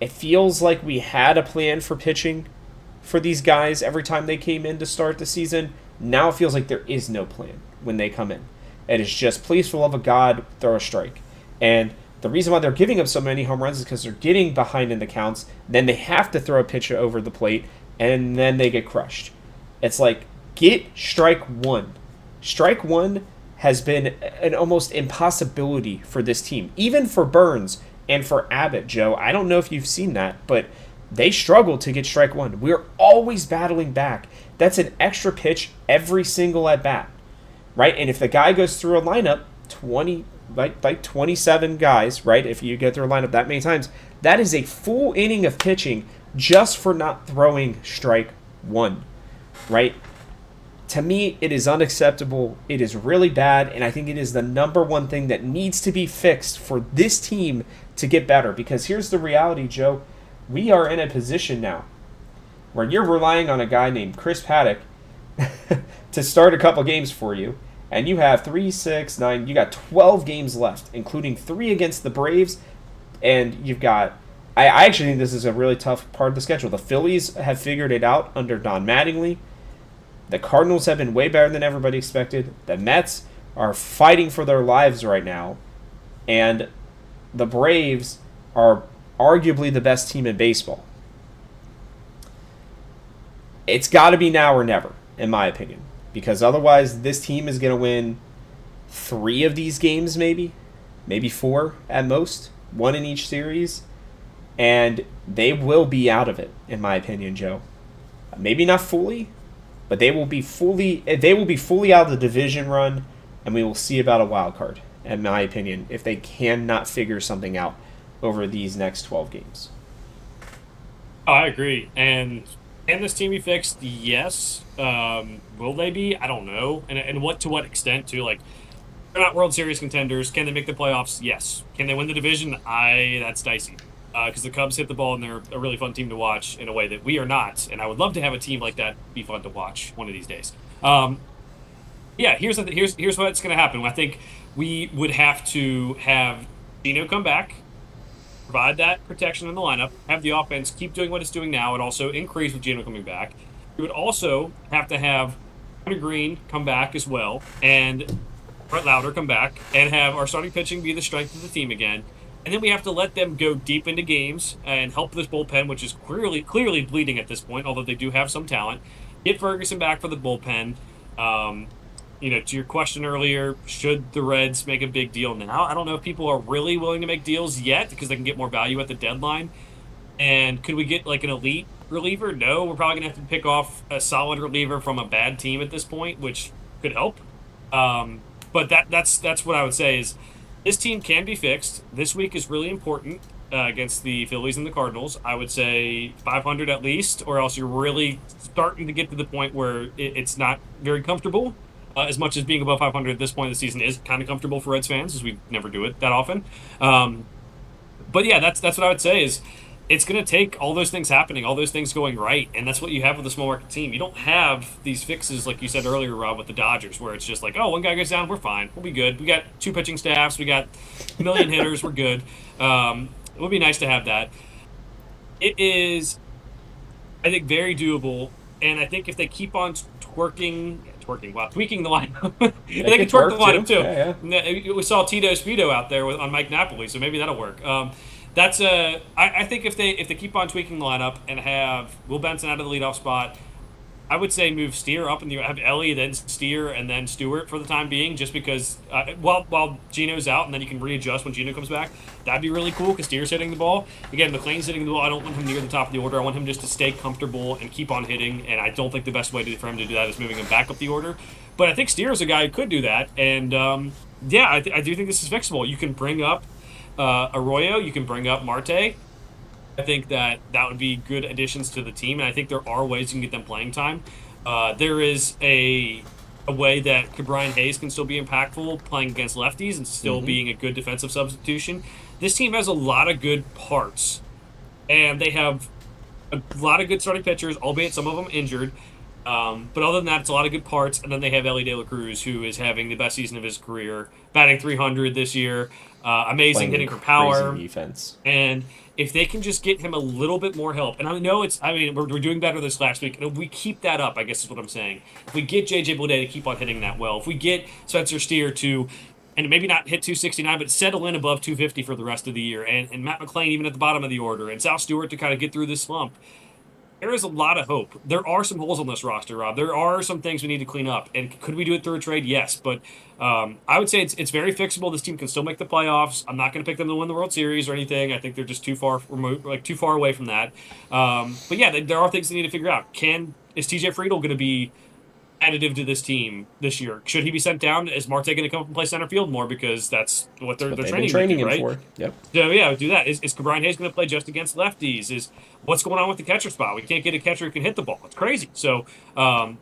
it feels like we had a plan for pitching for these guys every time they came in to start the season. Now it feels like there is no plan when they come in. It is just, please, for the love of God, throw a strike. And the reason why they're giving up so many home runs is because they're getting behind in the counts. Then they have to throw a pitch over the plate, and then they get crushed. It's get strike one. Strike one has been an almost impossibility for this team, even for Burns and for Abbott, Joe. I don't know if you've seen that, but they struggle to get strike one. We're always battling back. That's an extra pitch every single at bat, right? And if the guy goes through a lineup 20, like 27 guys, right? If you get their lineup that many times, that is a full inning of pitching just for not throwing strike one, right? To me, it is unacceptable. It is really bad, and I think it is the number one thing that needs to be fixed for this team to get better. Because here's the reality, Joe. We are in a position now where you're relying on a guy named Chris Paddock to start a couple games for you, and you have 3, 6, 9, you got 12 games left, including 3 against the Braves, and you've got. I actually think this is a really tough part of the schedule. The Phillies have figured it out under Don Mattingly. The Cardinals have been way better than everybody expected. The Mets are fighting for their lives right now. And the Braves are arguably the best team in baseball. It's got to be now or never, in my opinion. Because otherwise, this team is going to win 3 of these games, maybe 4 at most. 1 in each series. And they will be out of it, in my opinion, Joe. Maybe not fully, but they will be fully out of the division run, and we will see about a wild card, in my opinion, if they cannot figure something out over these next 12 games. Oh, I agree. And can this team be fixed? Yes. Will they be? I don't know. And to what extent too? Like, they're not World Series contenders. Can they make the playoffs? Yes. Can they win the division? That's dicey. Because the Cubs hit the ball and they're a really fun team to watch in a way that we are not. And I would love to have a team like that be fun to watch one of these days. Yeah, here's what's going to happen. I think we would have to have Gino come back, provide that protection in the lineup, have the offense keep doing what it's doing now, and also increase with Gino coming back. We would also have to have Hunter Green come back as well, and Brett Lauder come back, and have our starting pitching be the strength of the team again. And then we have to let them go deep into games and help this bullpen, which is clearly bleeding at this point, although they do have some talent. Get Ferguson back for the bullpen. To your question earlier, should the Reds make a big deal now? I don't know if people are really willing to make deals yet because they can get more value at the deadline. And could we get like an elite reliever? No, we're probably going to have to pick off a solid reliever from a bad team at this point, which could help. But that's what I would say is, this team can be fixed. This week is really important against the Phillies and the Cardinals. I would say 500 at least, or else you're really starting to get to the point where it's not very comfortable. As much as being above 500 at this point of the season is kind of comfortable for Reds fans, as we never do it that often. But yeah, that's what I would say is, it's going to take all those things happening, all those things going right, and that's what you have with a small market team. You don't have these fixes like you said earlier, Rob, with the Dodgers, where it's just like, oh, one guy goes down, we're fine, we'll be good. We got 2 pitching staffs, we got a million hitters, we're good. It would be nice to have that. It is, I think, very doable, and I think if they keep on tweaking the lineup, they can twerk the lineup too. Yeah. We saw Tito Speedo out there on Mike Napoli, so maybe that'll work. I think if they keep on tweaking the lineup and have Will Benson out of the leadoff spot, I would say move Steer up and have Elly, then Steer, and then Stewart for the time being, just because while Gino's out, and then you can readjust when Gino comes back. That'd be really cool because Steer's hitting the ball. Again, McLean's hitting the ball. I don't want him near the top of the order. I want him just to stay comfortable and keep on hitting, and I don't think the best way for him to do that is moving him back up the order. But I think Steer's a guy who could do that, and I do think this is fixable. You can bring up Arroyo, you can bring up Marte. I think that would be good additions to the team, and I think there are ways you can get them playing time. There is a way that Brian Hayes can still be impactful playing against lefties and still being a good defensive substitution. This team has a lot of good parts, and they have a lot of good starting pitchers, albeit some of them injured. But other than that, it's a lot of good parts, and then they have Elly De La Cruz, who is having the best season of his career, batting .300 this year, amazing hitting for power, defense. And if they can just get him a little bit more help, and I know we're doing better this last week, and if we keep that up, I guess is what I'm saying. If we get J.J. Bleday to keep on hitting that well, if we get Spencer Steer to, and maybe not hit 269, but settle in above 250 for the rest of the year, and Matt McLean even at the bottom of the order, and Sal Stewart to kind of get through this slump, there is a lot of hope. There are some holes on this roster, Rob. There are some things we need to clean up. And could we do it through a trade? Yes. But I would say it's very fixable. This team can still make the playoffs. I'm not going to pick them to win the World Series or anything. I think they're just too far removed, too far away from that. But yeah, there are things they need to figure out. Is TJ Friedel going to be additive to this team this year. Should he be sent down? Is Marte going to come up and play center field more because that's what That's they're what they're they've been training him to training do, him right? for. Yep. So yeah, do that. Is Brian Hayes going to play just against lefties? Is what's going on with the catcher spot? We can't get a catcher who can hit the ball. It's crazy. So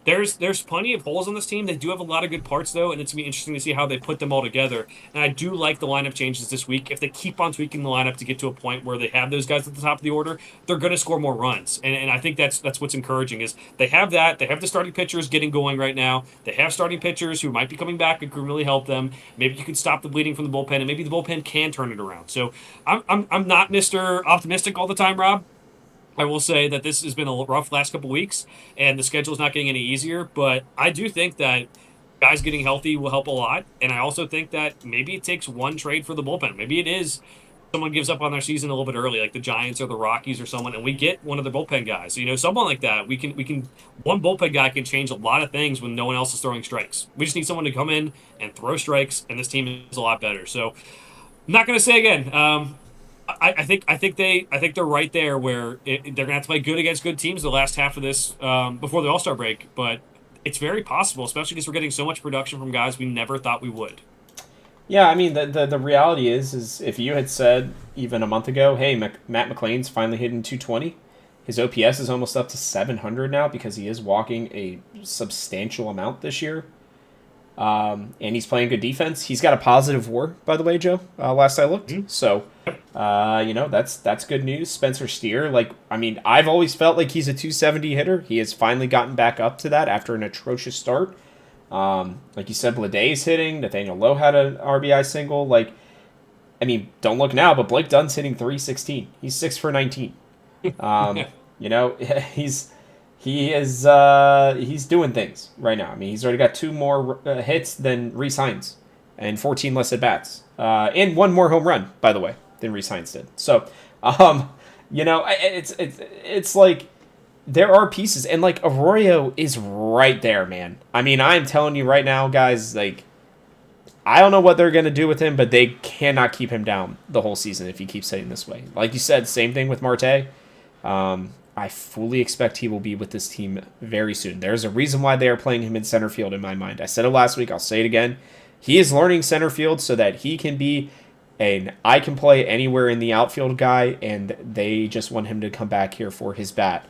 there's plenty of holes on this team. They do have a lot of good parts though, and it's gonna be interesting to see how they put them all together. And I do like the lineup changes this week. If they keep on tweaking the lineup to get to a point where they have those guys at the top of the order, they're going to score more runs. And I think that's what's encouraging is they have that. They have the starting pitchers getting going right now. They have starting pitchers who might be coming back and can really help them. Maybe you can stop the bleeding from the bullpen, and maybe the bullpen can turn it around. So I'm not Mr. Optimistic all the time, Rob. I will say that this has been a rough last couple weeks, and the schedule is not getting any easier. But I do think that guys getting healthy will help a lot, and I also think that maybe it takes one trade for the bullpen. Maybe it is someone gives up on their season a little bit early, like the Giants or the Rockies or someone, and we get one of the bullpen guys. So, someone like that. We can one bullpen guy can change a lot of things when no one else is throwing strikes. We just need someone to come in and throw strikes, and this team is a lot better. So I'm not going to say again. I think they're right there where they're gonna have to play good against good teams the last half of this before the All Star break. But it's very possible, especially because we're getting so much production from guys we never thought we would. Yeah, I mean the reality is if you had said even a month ago, hey, Matt McLean's finally hitting 220, his OPS is almost up to 700 now because he is walking a substantial amount this year. And he's playing good defense. He's got a positive WAR, by the way, Joe. Last I looked, Mhm. so that's good news. Spencer Steer, I've always felt like he's a 270 hitter. He has finally gotten back up to that after an atrocious start. Like you said, Bladay's hitting. Nathaniel Lowe had an RBI single. Don't look now, but Blake Dunn's hitting 316. He's 6 for 19. Um, he's he's doing things right now. He's already got 2 more hits than Reese Hines, and 14 less at bats, and 1 more home run, by the way, than Reese Hines did. So, it's like there are pieces, and like Arroyo is right there, man. I'm telling you right now, guys. Like, I don't know what they're gonna do with him, but they cannot keep him down the whole season if he keeps hitting this way. Like you said, same thing with Marte. I fully expect he will be with this team very soon. There's a reason why they are playing him in center field in my mind. I said it last week. I'll say it again. He is learning center field so that he can be an I can play anywhere in the outfield guy, and they just want him to come back here for his bat.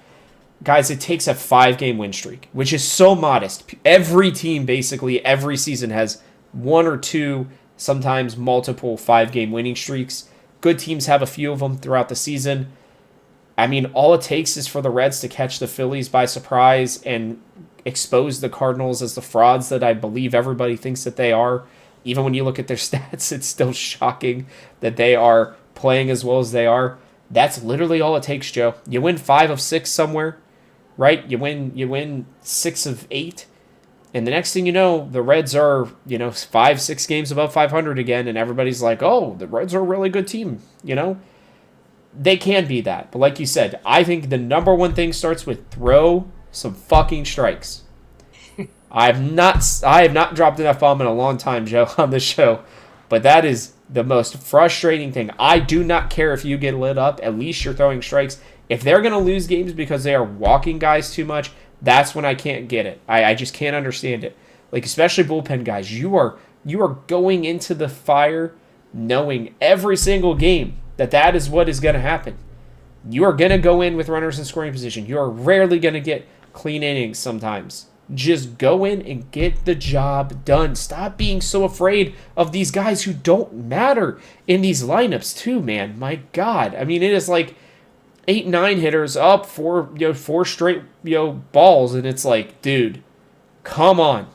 Guys, it takes a 5-game win streak, which is so modest. Every team, basically, every season has 1 or 2, sometimes multiple 5-game winning streaks. Good teams have a few of them throughout the season. All it takes is for the Reds to catch the Phillies by surprise and expose the Cardinals as the frauds that I believe everybody thinks that they are. Even when you look at their stats, it's still shocking that they are playing as well as they are. That's literally all it takes, Joe. You win 5 of 6 somewhere, right? You win 6 of 8. And the next thing you know, the Reds are, 5, 6 games above 500 again, and everybody's like, oh, the Reds are a really good team, They can be that. But like you said, I think the number one thing starts with throw some fucking strikes. I have not dropped an F-bomb in a long time, Joe, on this show. But that is the most frustrating thing. I do not care if you get lit up. At least you're throwing strikes. If they're going to lose games because they are walking guys too much, that's when I can't get it. I just can't understand it. Like, especially bullpen guys. You are going into the fire knowing every single game that is what is going to happen. You are going to go in with runners in scoring position. You are rarely going to get clean innings sometimes. Just go in and get the job done. Stop being so afraid of these guys who don't matter in these lineups too, man. My God. It is like 8, 9 hitters up 4 straight, balls. And it's like, dude, come on.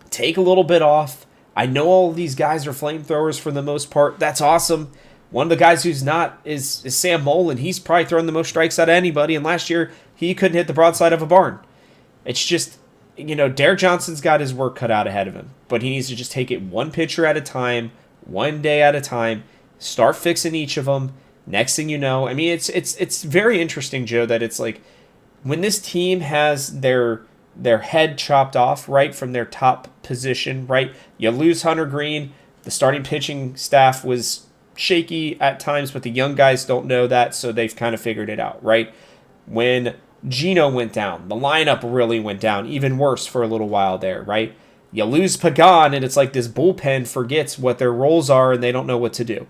Take a little bit off. I know all of these guys are flamethrowers for the most part. That's awesome. One of the guys who's not is Sam Mullen. He's probably thrown the most strikes out of anybody, and last year he couldn't hit the broadside of a barn. It's just, Derek Johnson's got his work cut out ahead of him, but he needs to just take it one pitcher at a time, one day at a time, start fixing each of them. Next thing you know, it's very interesting, Joe, that it's like when this team has their head chopped off right from their top position, right? You lose Hunter Green, the starting pitching staff was shaky at times, but the young guys don't know that, so they've kind of figured it out, right? When Gino went down. The lineup really went down, even worse for a little while there, right? You lose Pagan, and it's like this bullpen forgets what their roles are, and they don't know what to do.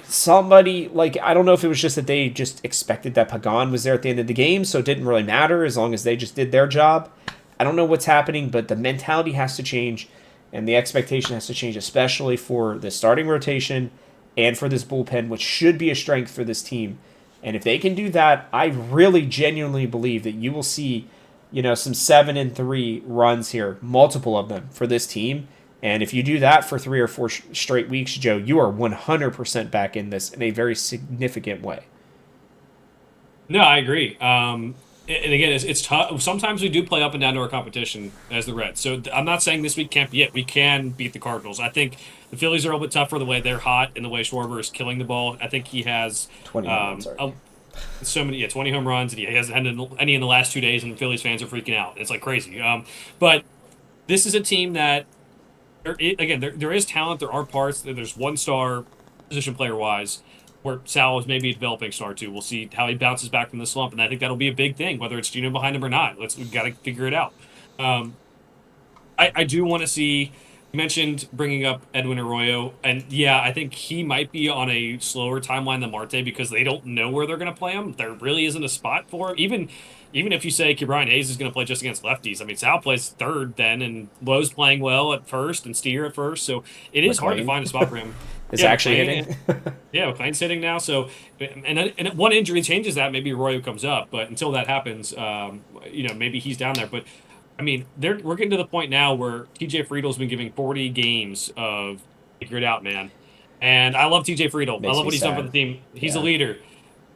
Somebody, like, I don't know if it was just that they just expected that Pagan was there at the end of the game, so it didn't really matter as long as they just did their job. I don't know what's happening, but the mentality has to change, and the expectation has to change, especially for the starting rotation and for this bullpen, which should be a strength for this team. And if they can do that, I really genuinely believe that you will see, some 7-3 runs here, multiple of them for this team. And if you do that for 3 or 4 straight weeks, Joe, you are 100% back in this in a very significant way. No, I agree. And again, it's tough. Sometimes we do play up and down to our competition as the Reds. So I'm not saying this week can't be it. We can beat the Cardinals. I think the Phillies are a little bit tougher the way they're hot and the way Schwarber is killing the ball. I think he has 20 runs, so many, 20 home runs, and he hasn't had any in the last 2 days, and the Phillies fans are freaking out. It's like crazy. But this is a team that, there is talent. There are parts. There's one star position player wise, where Sal is maybe a developing star too. We'll see how he bounces back from the slump, and I think that'll be a big thing, whether it's Gino behind him or not. We've got to figure it out. I do want to see. You mentioned bringing up Edwin Arroyo, and yeah, I think he might be on a slower timeline than Marte because they don't know where they're going to play him. There really isn't a spot for him. Even if you say Brian Hayes is going to play just against lefties, I mean, Sal plays third then, and Lowe's playing well at first, and Steer at first, so it is hard to find a spot for him. Is actually hitting. Yeah, McLean's hitting now. So, and one injury changes that. Maybe Arroyo comes up, but until that happens, maybe he's down there. But I mean, we're getting to the point now where TJ Friedel's been giving 40 games of figure it out, man. And I love TJ Friedel. I love what he's done for the team. He's a leader.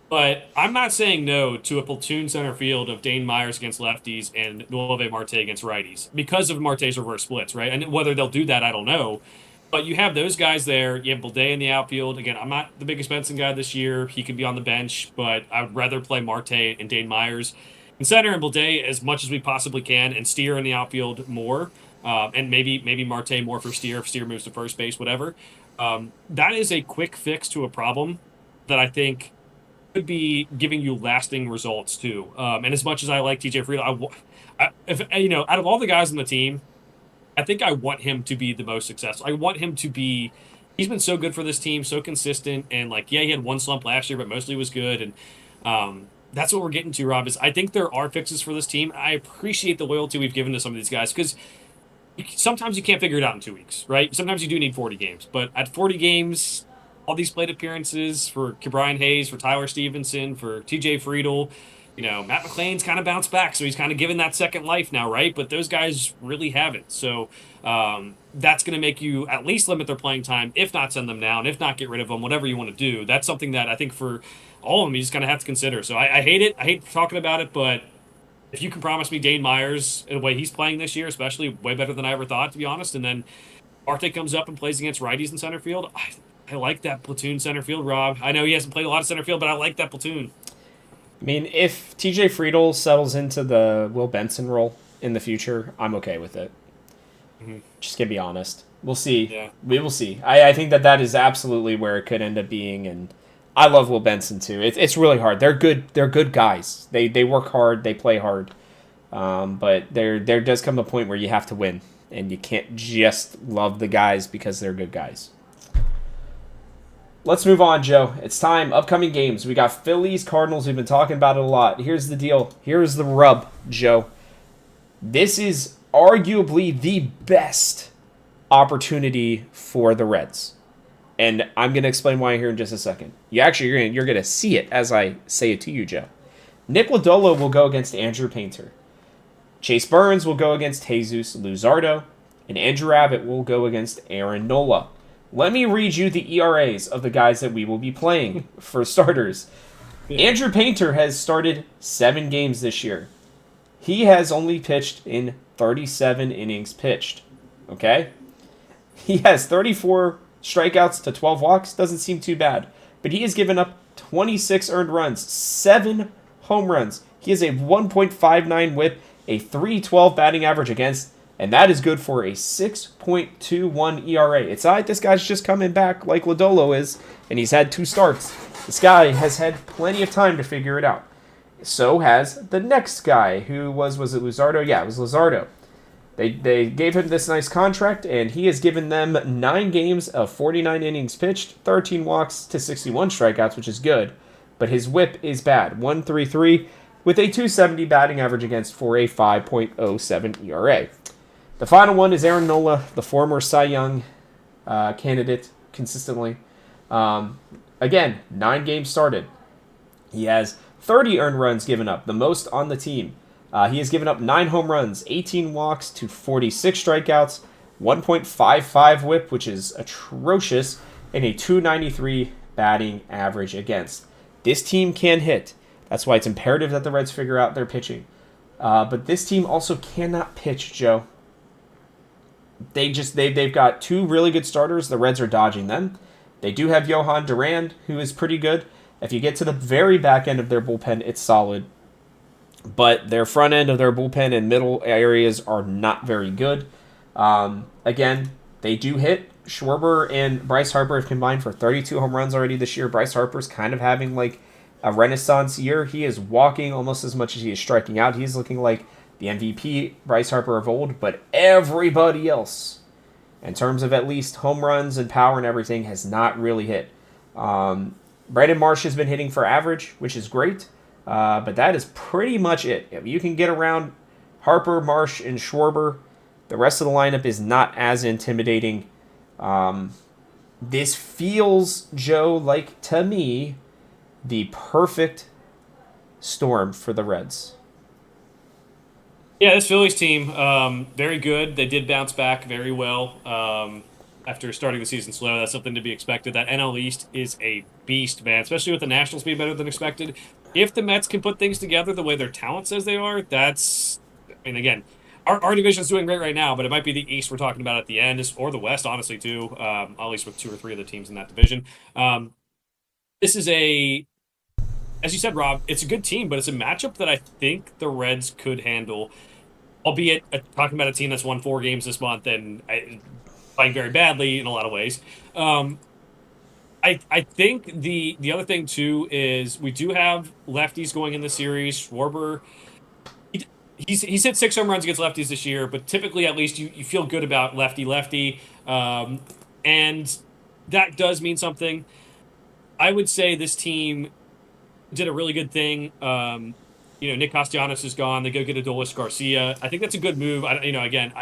But I'm not saying no to a platoon center field of Dane Myers against lefties and Noelve Marte against righties because of Marte's reverse splits, right? And whether they'll do that, I don't know. But you have those guys there. You have Balde in the outfield. Again, I'm not the biggest Benson guy this year. He could be on the bench, but I would rather play Marte and Dane Myers in center and Balde as much as we possibly can, and Steer in the outfield more, and maybe Marte more for Steer if Steer moves to first base, whatever. That is a quick fix to a problem that I think could be giving you lasting results too. And as much as I like TJ Friedel, out of all the guys on the team, I think I want him to be the most successful. I want him to be. He's been so good for this team, so consistent, and he had one slump last year, but mostly was good. And that's what we're getting to, Rob. Is I think there are fixes for this team. I appreciate the loyalty we've given to some of these guys because sometimes you can't figure it out in 2 weeks, right? Sometimes you do need 40 games, but at 40 games, all these plate appearances for Brian Hayes, for Tyler Stevenson, for TJ Friedel. Matt McLean's kind of bounced back, so he's kind of given that second life now, right? But those guys really haven't. So that's going to make you at least limit their playing time, if not send them down, if not get rid of them, whatever you want to do. That's something that I think for all of them, you just kind of have to consider. So I hate it. I hate talking about it, but if you can promise me Dane Myers, the way he's playing this year, especially way better than I ever thought, to be honest, and then Marte comes up and plays against righties in center field, I like that platoon center field, Rob. I know he hasn't played a lot of center field, but I like that platoon. I mean, if TJ Friedel settles into the Will Benson role in the future, I'm okay with it. Mm-hmm. Just to be honest. We'll see. Yeah. We will see. I think that is absolutely where it could end up being, and I love Will Benson too. It's really hard. They're good guys. They work hard. They play hard. But there does come a point where you have to win, and you can't just love the guys because they're good guys. Let's move on, Joe. It's time. Upcoming games. We got Phillies Cardinals. We've been talking about it a lot. Here's the deal. Here's the rub, Joe. This is arguably the best opportunity for the Reds. And I'm going to explain why here in just a second. You're going to see it as I say it to you, Joe. Nick Lodolo will go against Andrew Painter. Chase Burns will go against Jesus Luzardo. And Andrew Abbott will go against Aaron Nola. Let me read you the ERAs of the guys that we will be playing for starters. Andrew Painter has started 7 games this year. He has only pitched in 37 innings pitched. Okay? He has 34 strikeouts to 12 walks. Doesn't seem too bad. But he has given up 26 earned runs, 7 home runs. He has a 1.59 whip, a 3.12 batting average against, and that is good for a 6.21 ERA. It's not like this guy's just coming back like Lodolo is, and he's had 2 starts. This guy has had plenty of time to figure it out. So has the next guy, who was it Luzardo? Yeah, it was Luzardo. They gave him this nice contract, and he has given them 9 games of 49 innings pitched, 13 walks to 61 strikeouts, which is good. But his whip is bad, 1.33, with a 270 batting average against for a 5.07 ERA. The final one is Aaron Nola, the former Cy Young candidate consistently. Again, 9 games started. He has 30 earned runs given up, the most on the team. He has given up 9 home runs, 18 walks to 46 strikeouts, 1.55 whip, which is atrocious, and a 293 batting average against. This team can hit. That's why it's imperative that the Reds figure out their pitching. But this team also cannot pitch, Joe. They've got 2 really good starters. The Reds are dodging them. They do have Johan Durand, who is pretty good. If you get to the very back end of their bullpen, it's solid. But their front end of their bullpen and middle areas are not very good. Again, they do hit. Schwarber and Bryce Harper have combined for 32 home runs already this year. Bryce Harper's kind of having like a renaissance year. He is walking almost as much as he is striking out. He's looking like the MVP Bryce Harper of old, but everybody else, in terms of at least home runs and power and everything, has not really hit. Brandon Marsh has been hitting for average, which is great. But that is pretty much it. If you can get around Harper, Marsh, and Schwarber, the rest of the lineup is not as intimidating. This feels, Joe, like, to me, the perfect storm for the Reds. Yeah, this Phillies team, very good. They did bounce back very well after starting the season slow. That's something to be expected. That NL East is a beast, man, especially with the Nationals being better than expected. If the Mets can put things together the way their talent says they are, that's, I mean, again, our division's doing great right now, but it might be the East we're talking about at the end, or the West, honestly, too, at least with 2 or 3 of the teams in that division. This is as you said, Rob, it's a good team, but it's a matchup that I think the Reds could handle, albeit talking about a team that's won 4 games this month and playing very badly in a lot of ways. I think the other thing too is we do have lefties going in the series. Schwarber, he's hit 6 home runs against lefties this year, but typically at least you feel good about lefty, and that does mean something. I would say this team did a really good thing. Nick Castellanos is gone. They go get Adolis Garcia. I think that's a good move. Again,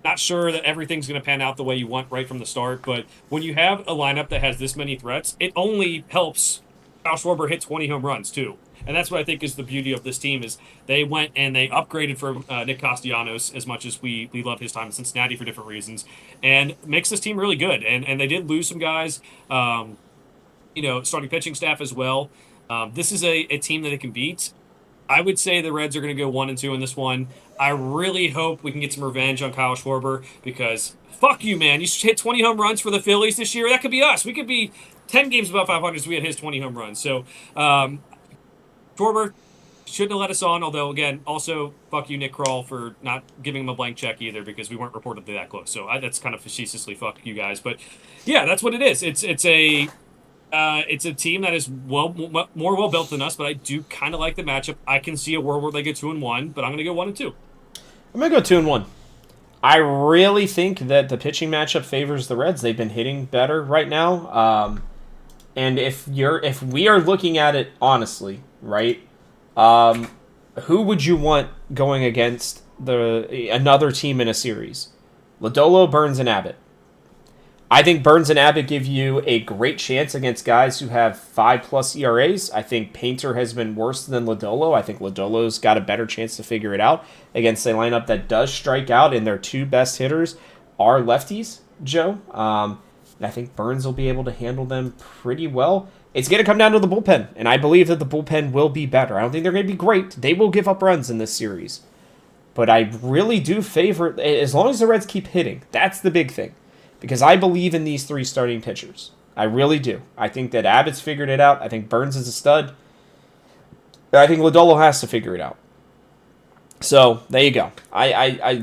not sure that everything's going to pan out the way you want right from the start, but when you have a lineup that has this many threats, it only helps Kyle Schwarber hit 20 home runs too. And that's what I think is the beauty of this team is they went and they upgraded for Nick Castellanos as much as we love his time in Cincinnati for different reasons, and makes this team really good. And they did lose some guys, starting pitching staff as well. This is a team that it can beat. I would say the Reds are going to go 1-2 in this one. I really hope we can get some revenge on Kyle Schwarber because fuck you, man. You hit 20 home runs for the Phillies this year. That could be us. We could be 10 games above 500 if we had his 20 home runs. So Schwarber shouldn't have let us on, although, again, also fuck you, Nick Kroll, for not giving him a blank check either because we weren't reportedly that close. So that's kind of facetiously fuck you guys. But, yeah, that's what it is. It's a team that is more well built than us, but I do kind of like the matchup. I can see a world where they get 2-1, but I'm going to go 1-2. I'm going to go 2-1. I really think that the pitching matchup favors the Reds. They've been hitting better right now. And if we are looking at it honestly, right? Who would you want going against another team in a series? Lodolo, Burns, and Abbott. I think Burns and Abbott give you a great chance against guys who have 5+ ERAs. I think Painter has been worse than Lodolo. I think Lodolo's got a better chance to figure it out against a lineup that does strike out, and their 2 best hitters are lefties, Joe. And I think Burns will be able to handle them pretty well. It's going to come down to the bullpen, and I believe that the bullpen will be better. I don't think they're going to be great. They will give up runs in this series. But I really do favor, as long as the Reds keep hitting, that's the big thing. Because I believe in these 3 starting pitchers. I really do. I think that Abbott's figured it out. I think Burns is a stud. I think Lodolo has to figure it out. So, there you go.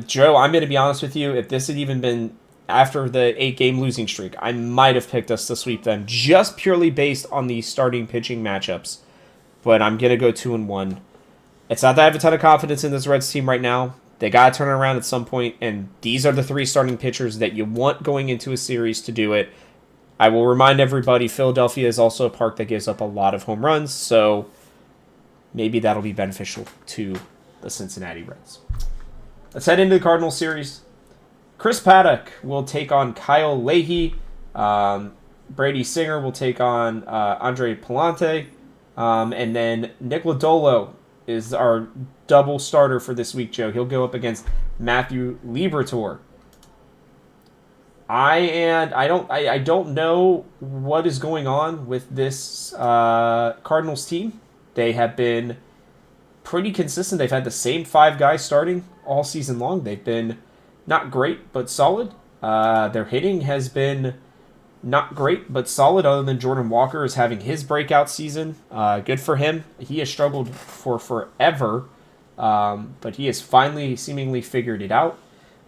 Joe, I'm going to be honest with you. If this had even been after the 8-game losing streak, I might have picked us to sweep them just purely based on the starting pitching matchups. but I'm going to go 2-1. It's not that I have a ton of confidence in this Reds team right now. They got to turn it around at some point, and these are the 3 starting pitchers that you want going into a series to do it. I will remind everybody, Philadelphia is also a park that gives up a lot of home runs, so maybe that'll be beneficial to the Cincinnati Reds. Let's head into the Cardinals series. Chris Paddock will take on Kyle Leahy. Brady Singer will take on Andre Palante. And then Nick Lodolo is our double starter for this week, Joe. He'll go up against Matthew Liberatore. I don't know what is going on with this Cardinals team. They have been pretty consistent. They've had the same 5 guys starting all season long. They've been not great, but solid. Their hitting has been not great, but solid, other than Jordan Walker is having his breakout season. Good for him. He has struggled for forever, but he has finally seemingly figured it out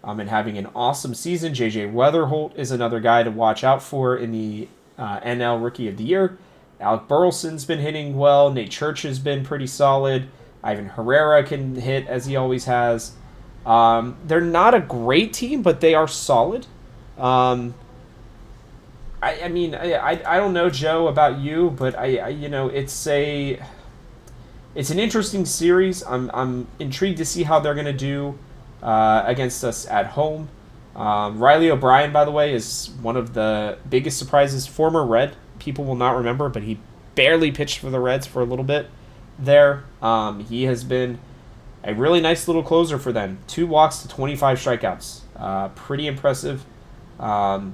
and having an awesome season. J.J. Weatherholt is another guy to watch out for in the NL Rookie of the Year. Alec Burleson's been hitting well. Nate Church has been pretty solid. Ivan Herrera can hit, as he always has. They're not a great team, but they are solid. I don't know, Joe, about you, but it's an interesting series. I'm intrigued to see how they're going to do against us at home. Riley O'Brien, by the way, is one of the biggest surprises. Former Red, people will not remember, but he barely pitched for the Reds for a little bit there. He has been a really nice little closer for them. 2 walks to 25 strikeouts. Pretty impressive. I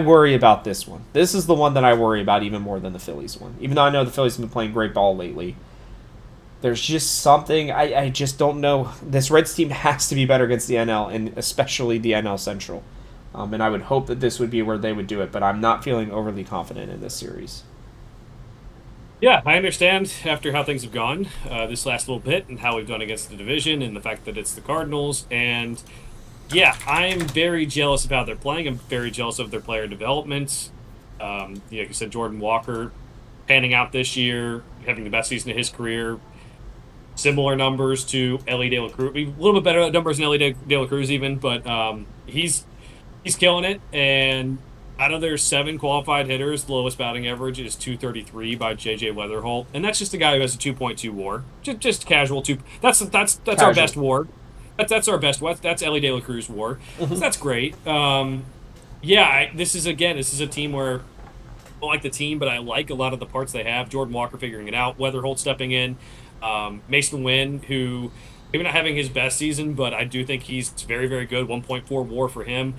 worry about this one. This is the one that I worry about even more than the Phillies one. Even though I know the Phillies have been playing great ball lately. There's just something, I just don't know. This Reds team has to be better against the NL, and especially the NL Central. And I would hope that this would be where they would do it, but I'm not feeling overly confident in this series. Yeah, I understand after how things have gone this last little bit and how we've done against the division and the fact that it's the Cardinals. And yeah, I'm very jealous of how they're playing. I'm very jealous of their player development. Like you said, Jordan Walker panning out this year, having the best season of his career. Similar numbers to Elly De La Cruz. A little bit better numbers than Elly De La Cruz even, but he's killing it. And out of their 7 qualified hitters, the lowest batting average is 233 by J.J. Weatherholt, and that's just a guy who has a 2.2 WAR, just casual 2. That's casual. Our best WAR. That's our best. That's Elly De La Cruz WAR. So that's great. This is a team where I don't like the team, but I like a lot of the parts they have. Jordan Walker figuring it out, Weatherholt stepping in, Mason Wynn, who maybe not having his best season, but I do think he's very, very good. 1.4 WAR for him.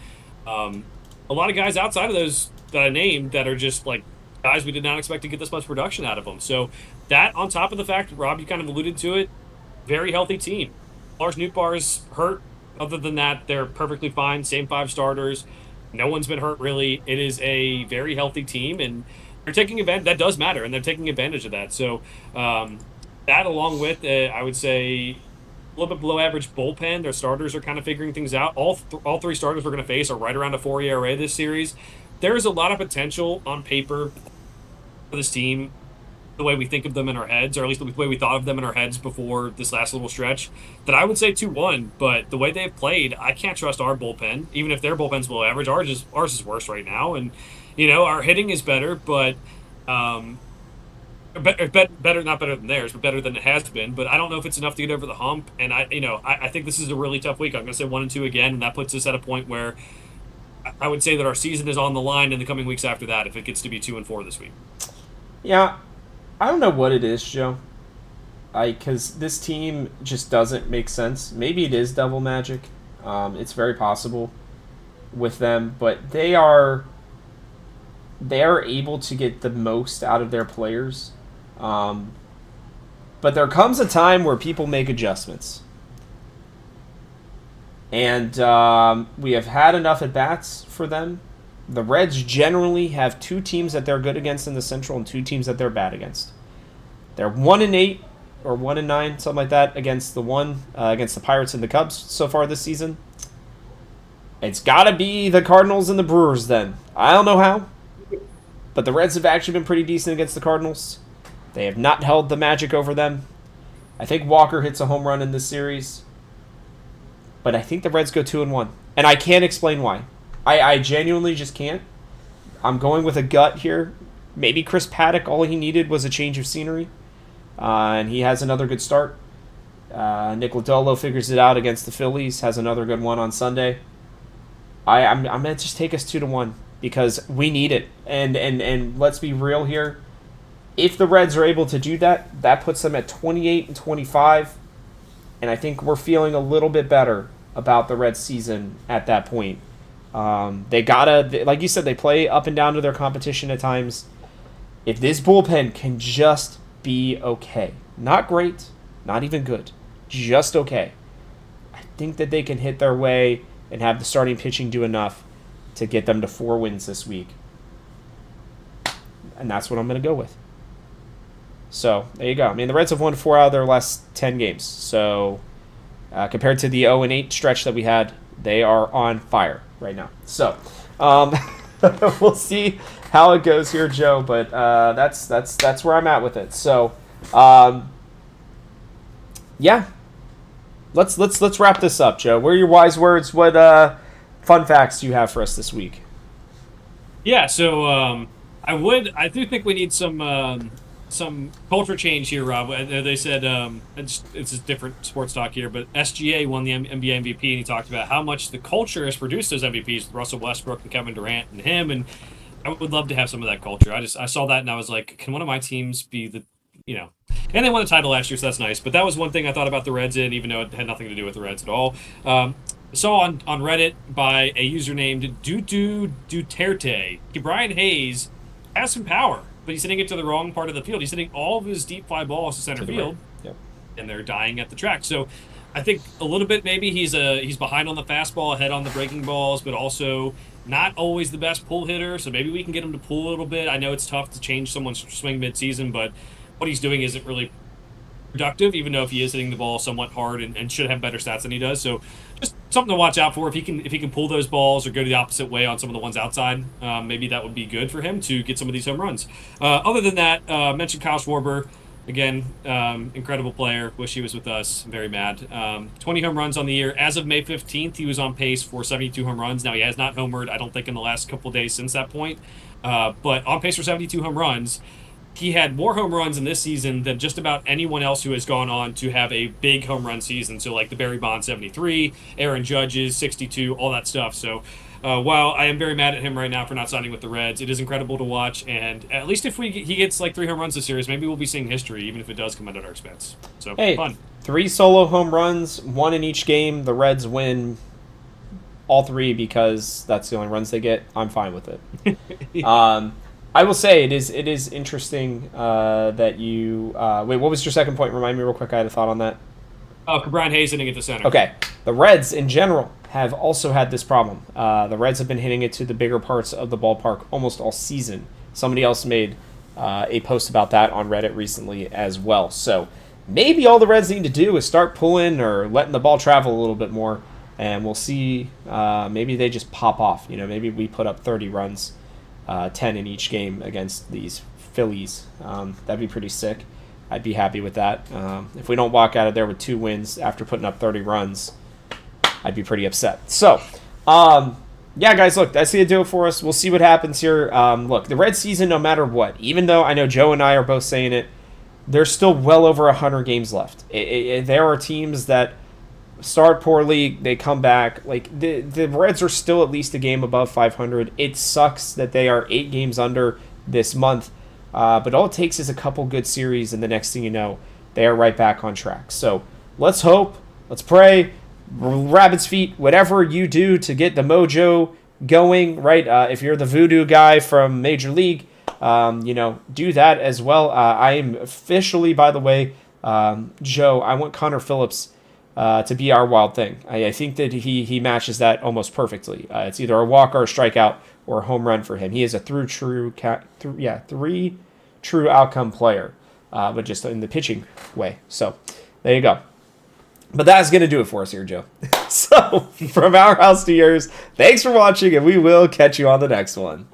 A lot of guys outside of those that I named that are just like guys we did not expect to get this much production out of them. So that, on top of the fact, Rob, you kind of alluded to it, very healthy team. Lars Nootbaar's hurt. Other than that, they're perfectly fine. Same 5 starters. No one's been hurt, really. It is a very healthy team, and they're taking advantage. That does matter, and they're taking advantage of that. So that, along with, I would say, a little bit below average bullpen. Their starters are kind of figuring things out. All 3 starters we're going to face are right around a 4 ERA this series. There is a lot of potential on paper for this team, the way we think of them in our heads, or at least the way we thought of them in our heads before this last little stretch, that I would say 2-1. But the way they've played, I can't trust our bullpen. Even if their bullpen's below average, ours is worse right now. And, our hitting is better, but better, not better than theirs, but better than it has been. But I don't know if it's enough to get over the hump. And I think this is a really tough week. I'm going to say 1-2 again, and that puts us at a point where I would say that our season is on the line in the coming weeks after that if it gets to be 2-4 this week. Yeah, I don't know what it is, Joe. Because this team just doesn't make sense. Maybe it is devil magic. It's very possible with them, but they are able to get the most out of their players. But there comes a time where people make adjustments. And we have had enough at-bats for them. The Reds generally have 2 teams that they're good against in the Central and 2 teams that they're bad against. They're 1-8 or 1-9, something like that, against the Pirates and the Cubs so far this season. It's got to be the Cardinals and the Brewers then. I don't know how. But the Reds have actually been pretty decent against the Cardinals. They have not held the magic over them. I think Walker hits a home run in this series. But I think the Reds go 2-1. And I can't explain why. I genuinely just can't. I'm going with a gut here. Maybe Chris Paddock, all he needed was a change of scenery. And he has another good start. Nick Lodolo figures it out against the Phillies. Has another good one on Sunday. I'm going to just take us 2-1 because we need it. And let's be real here. If the Reds are able to do that, that puts them at 28-25. And I think we're feeling a little bit better about the Reds season at that point. They gotta, like you said, they play up and down to their competition at times. If this bullpen can just be okay, not great, not even good, just okay, I think that they can hit their way and have the starting pitching do enough to get them to 4 wins this week. And that's what I'm going to go with. So, there you go. I mean, the Reds have won 4 out of their last 10 games. So, compared to the 0-8 stretch that we had, they are on fire right now. So, we'll see how it goes here, Joe. But that's where I'm at with it. So, yeah. Let's wrap this up, Joe. What are your wise words? What fun facts do you have for us this week? Yeah, so I do think we need some culture change here, Rob. They said it's a different sports talk here, but SGA won the NBA MVP, and he talked about how much the culture has produced those MVPs with Russell Westbrook and Kevin Durant and him, and I would love to have some of that culture. I saw that and I was like, can one of my teams be the, and they won the title last year, so that's nice. But that was one thing I thought about the Reds even though it had nothing to do with the Reds at all. Saw on Reddit by a user named Dudu Duterte, Brian Hayes has some power, but he's hitting it to the wrong part of the field. He's hitting all of his deep fly balls to center field, Yep. And they're dying at the track. So I think a little bit maybe he's behind on the fastball, ahead on the breaking balls, but also not always the best pull hitter. So maybe we can get him to pull a little bit. I know it's tough to change someone's swing mid-season, but what he's doing isn't really productive, even though if he is hitting the ball somewhat hard and should have better stats than he does. So just something to watch out for. If he can pull those balls or go the opposite way on some of the ones outside, maybe that would be good for him to get some of these home runs. Other than that, mentioned Kyle Schwarber. Again, incredible player. Wish he was with us. I'm very mad. 20 home runs on the year. As of May 15th, he was on pace for 72 home runs. Now, he has not homered, I don't think, in the last couple of days since that point. But on pace for 72 home runs. He had more home runs in this season than just about anyone else who has gone on to have a big home run season. So like the Barry Bonds 73, Aaron Judge's 62, all that stuff. So while I am very mad at him right now for not signing with the Reds, it is incredible to watch. And at least if he gets like 3 home runs this series, maybe we'll be seeing history, even if it does come at our expense. So fun. 3 solo home runs, 1 in each game. The Reds win all 3 because that's the only runs they get. I'm fine with it. I will say it is interesting that you wait. What was your second point? Remind me real quick. I had a thought on that. Oh, Brian Hayes hitting it to center. Okay, the Reds in general have also had this problem. The Reds have been hitting it to the bigger parts of the ballpark almost all season. Somebody else made a post about that on Reddit recently as well. So maybe all the Reds need to do is start pulling or letting the ball travel a little bit more, and we'll see. Maybe they just pop off. Maybe we put up 30 runs. 10 in each game against these Phillies. That'd be pretty sick. I'd be happy with that. If we don't walk out of there with 2 wins after putting up 30 runs, I'd be pretty upset. So, yeah, guys, look, that's going to do it for us. We'll see what happens here. Look, the Red season, no matter what, even though I know Joe and I are both saying it, there's still well over 100 games left. There are teams that start poorly, they come back. Like the Reds are still at least a game above 500. It sucks that they are 8 games under this month, but all it takes is a couple good series, and the next thing you know, they are right back on track. So let's hope, let's pray, rabbit's feet, whatever you do to get the mojo going. Right, if you're the voodoo guy from Major League, do that as well. I am officially, by the way, Joe, I want Connor Phillips to be our wild thing. I think that he matches that almost perfectly. It's either a walk or a strikeout or a home run for him. He is a three true outcome player, but just in the pitching way. So there you go. But that's going to do it for us here, Joe. So from our house to yours, thanks for watching, and we will catch you on the next one.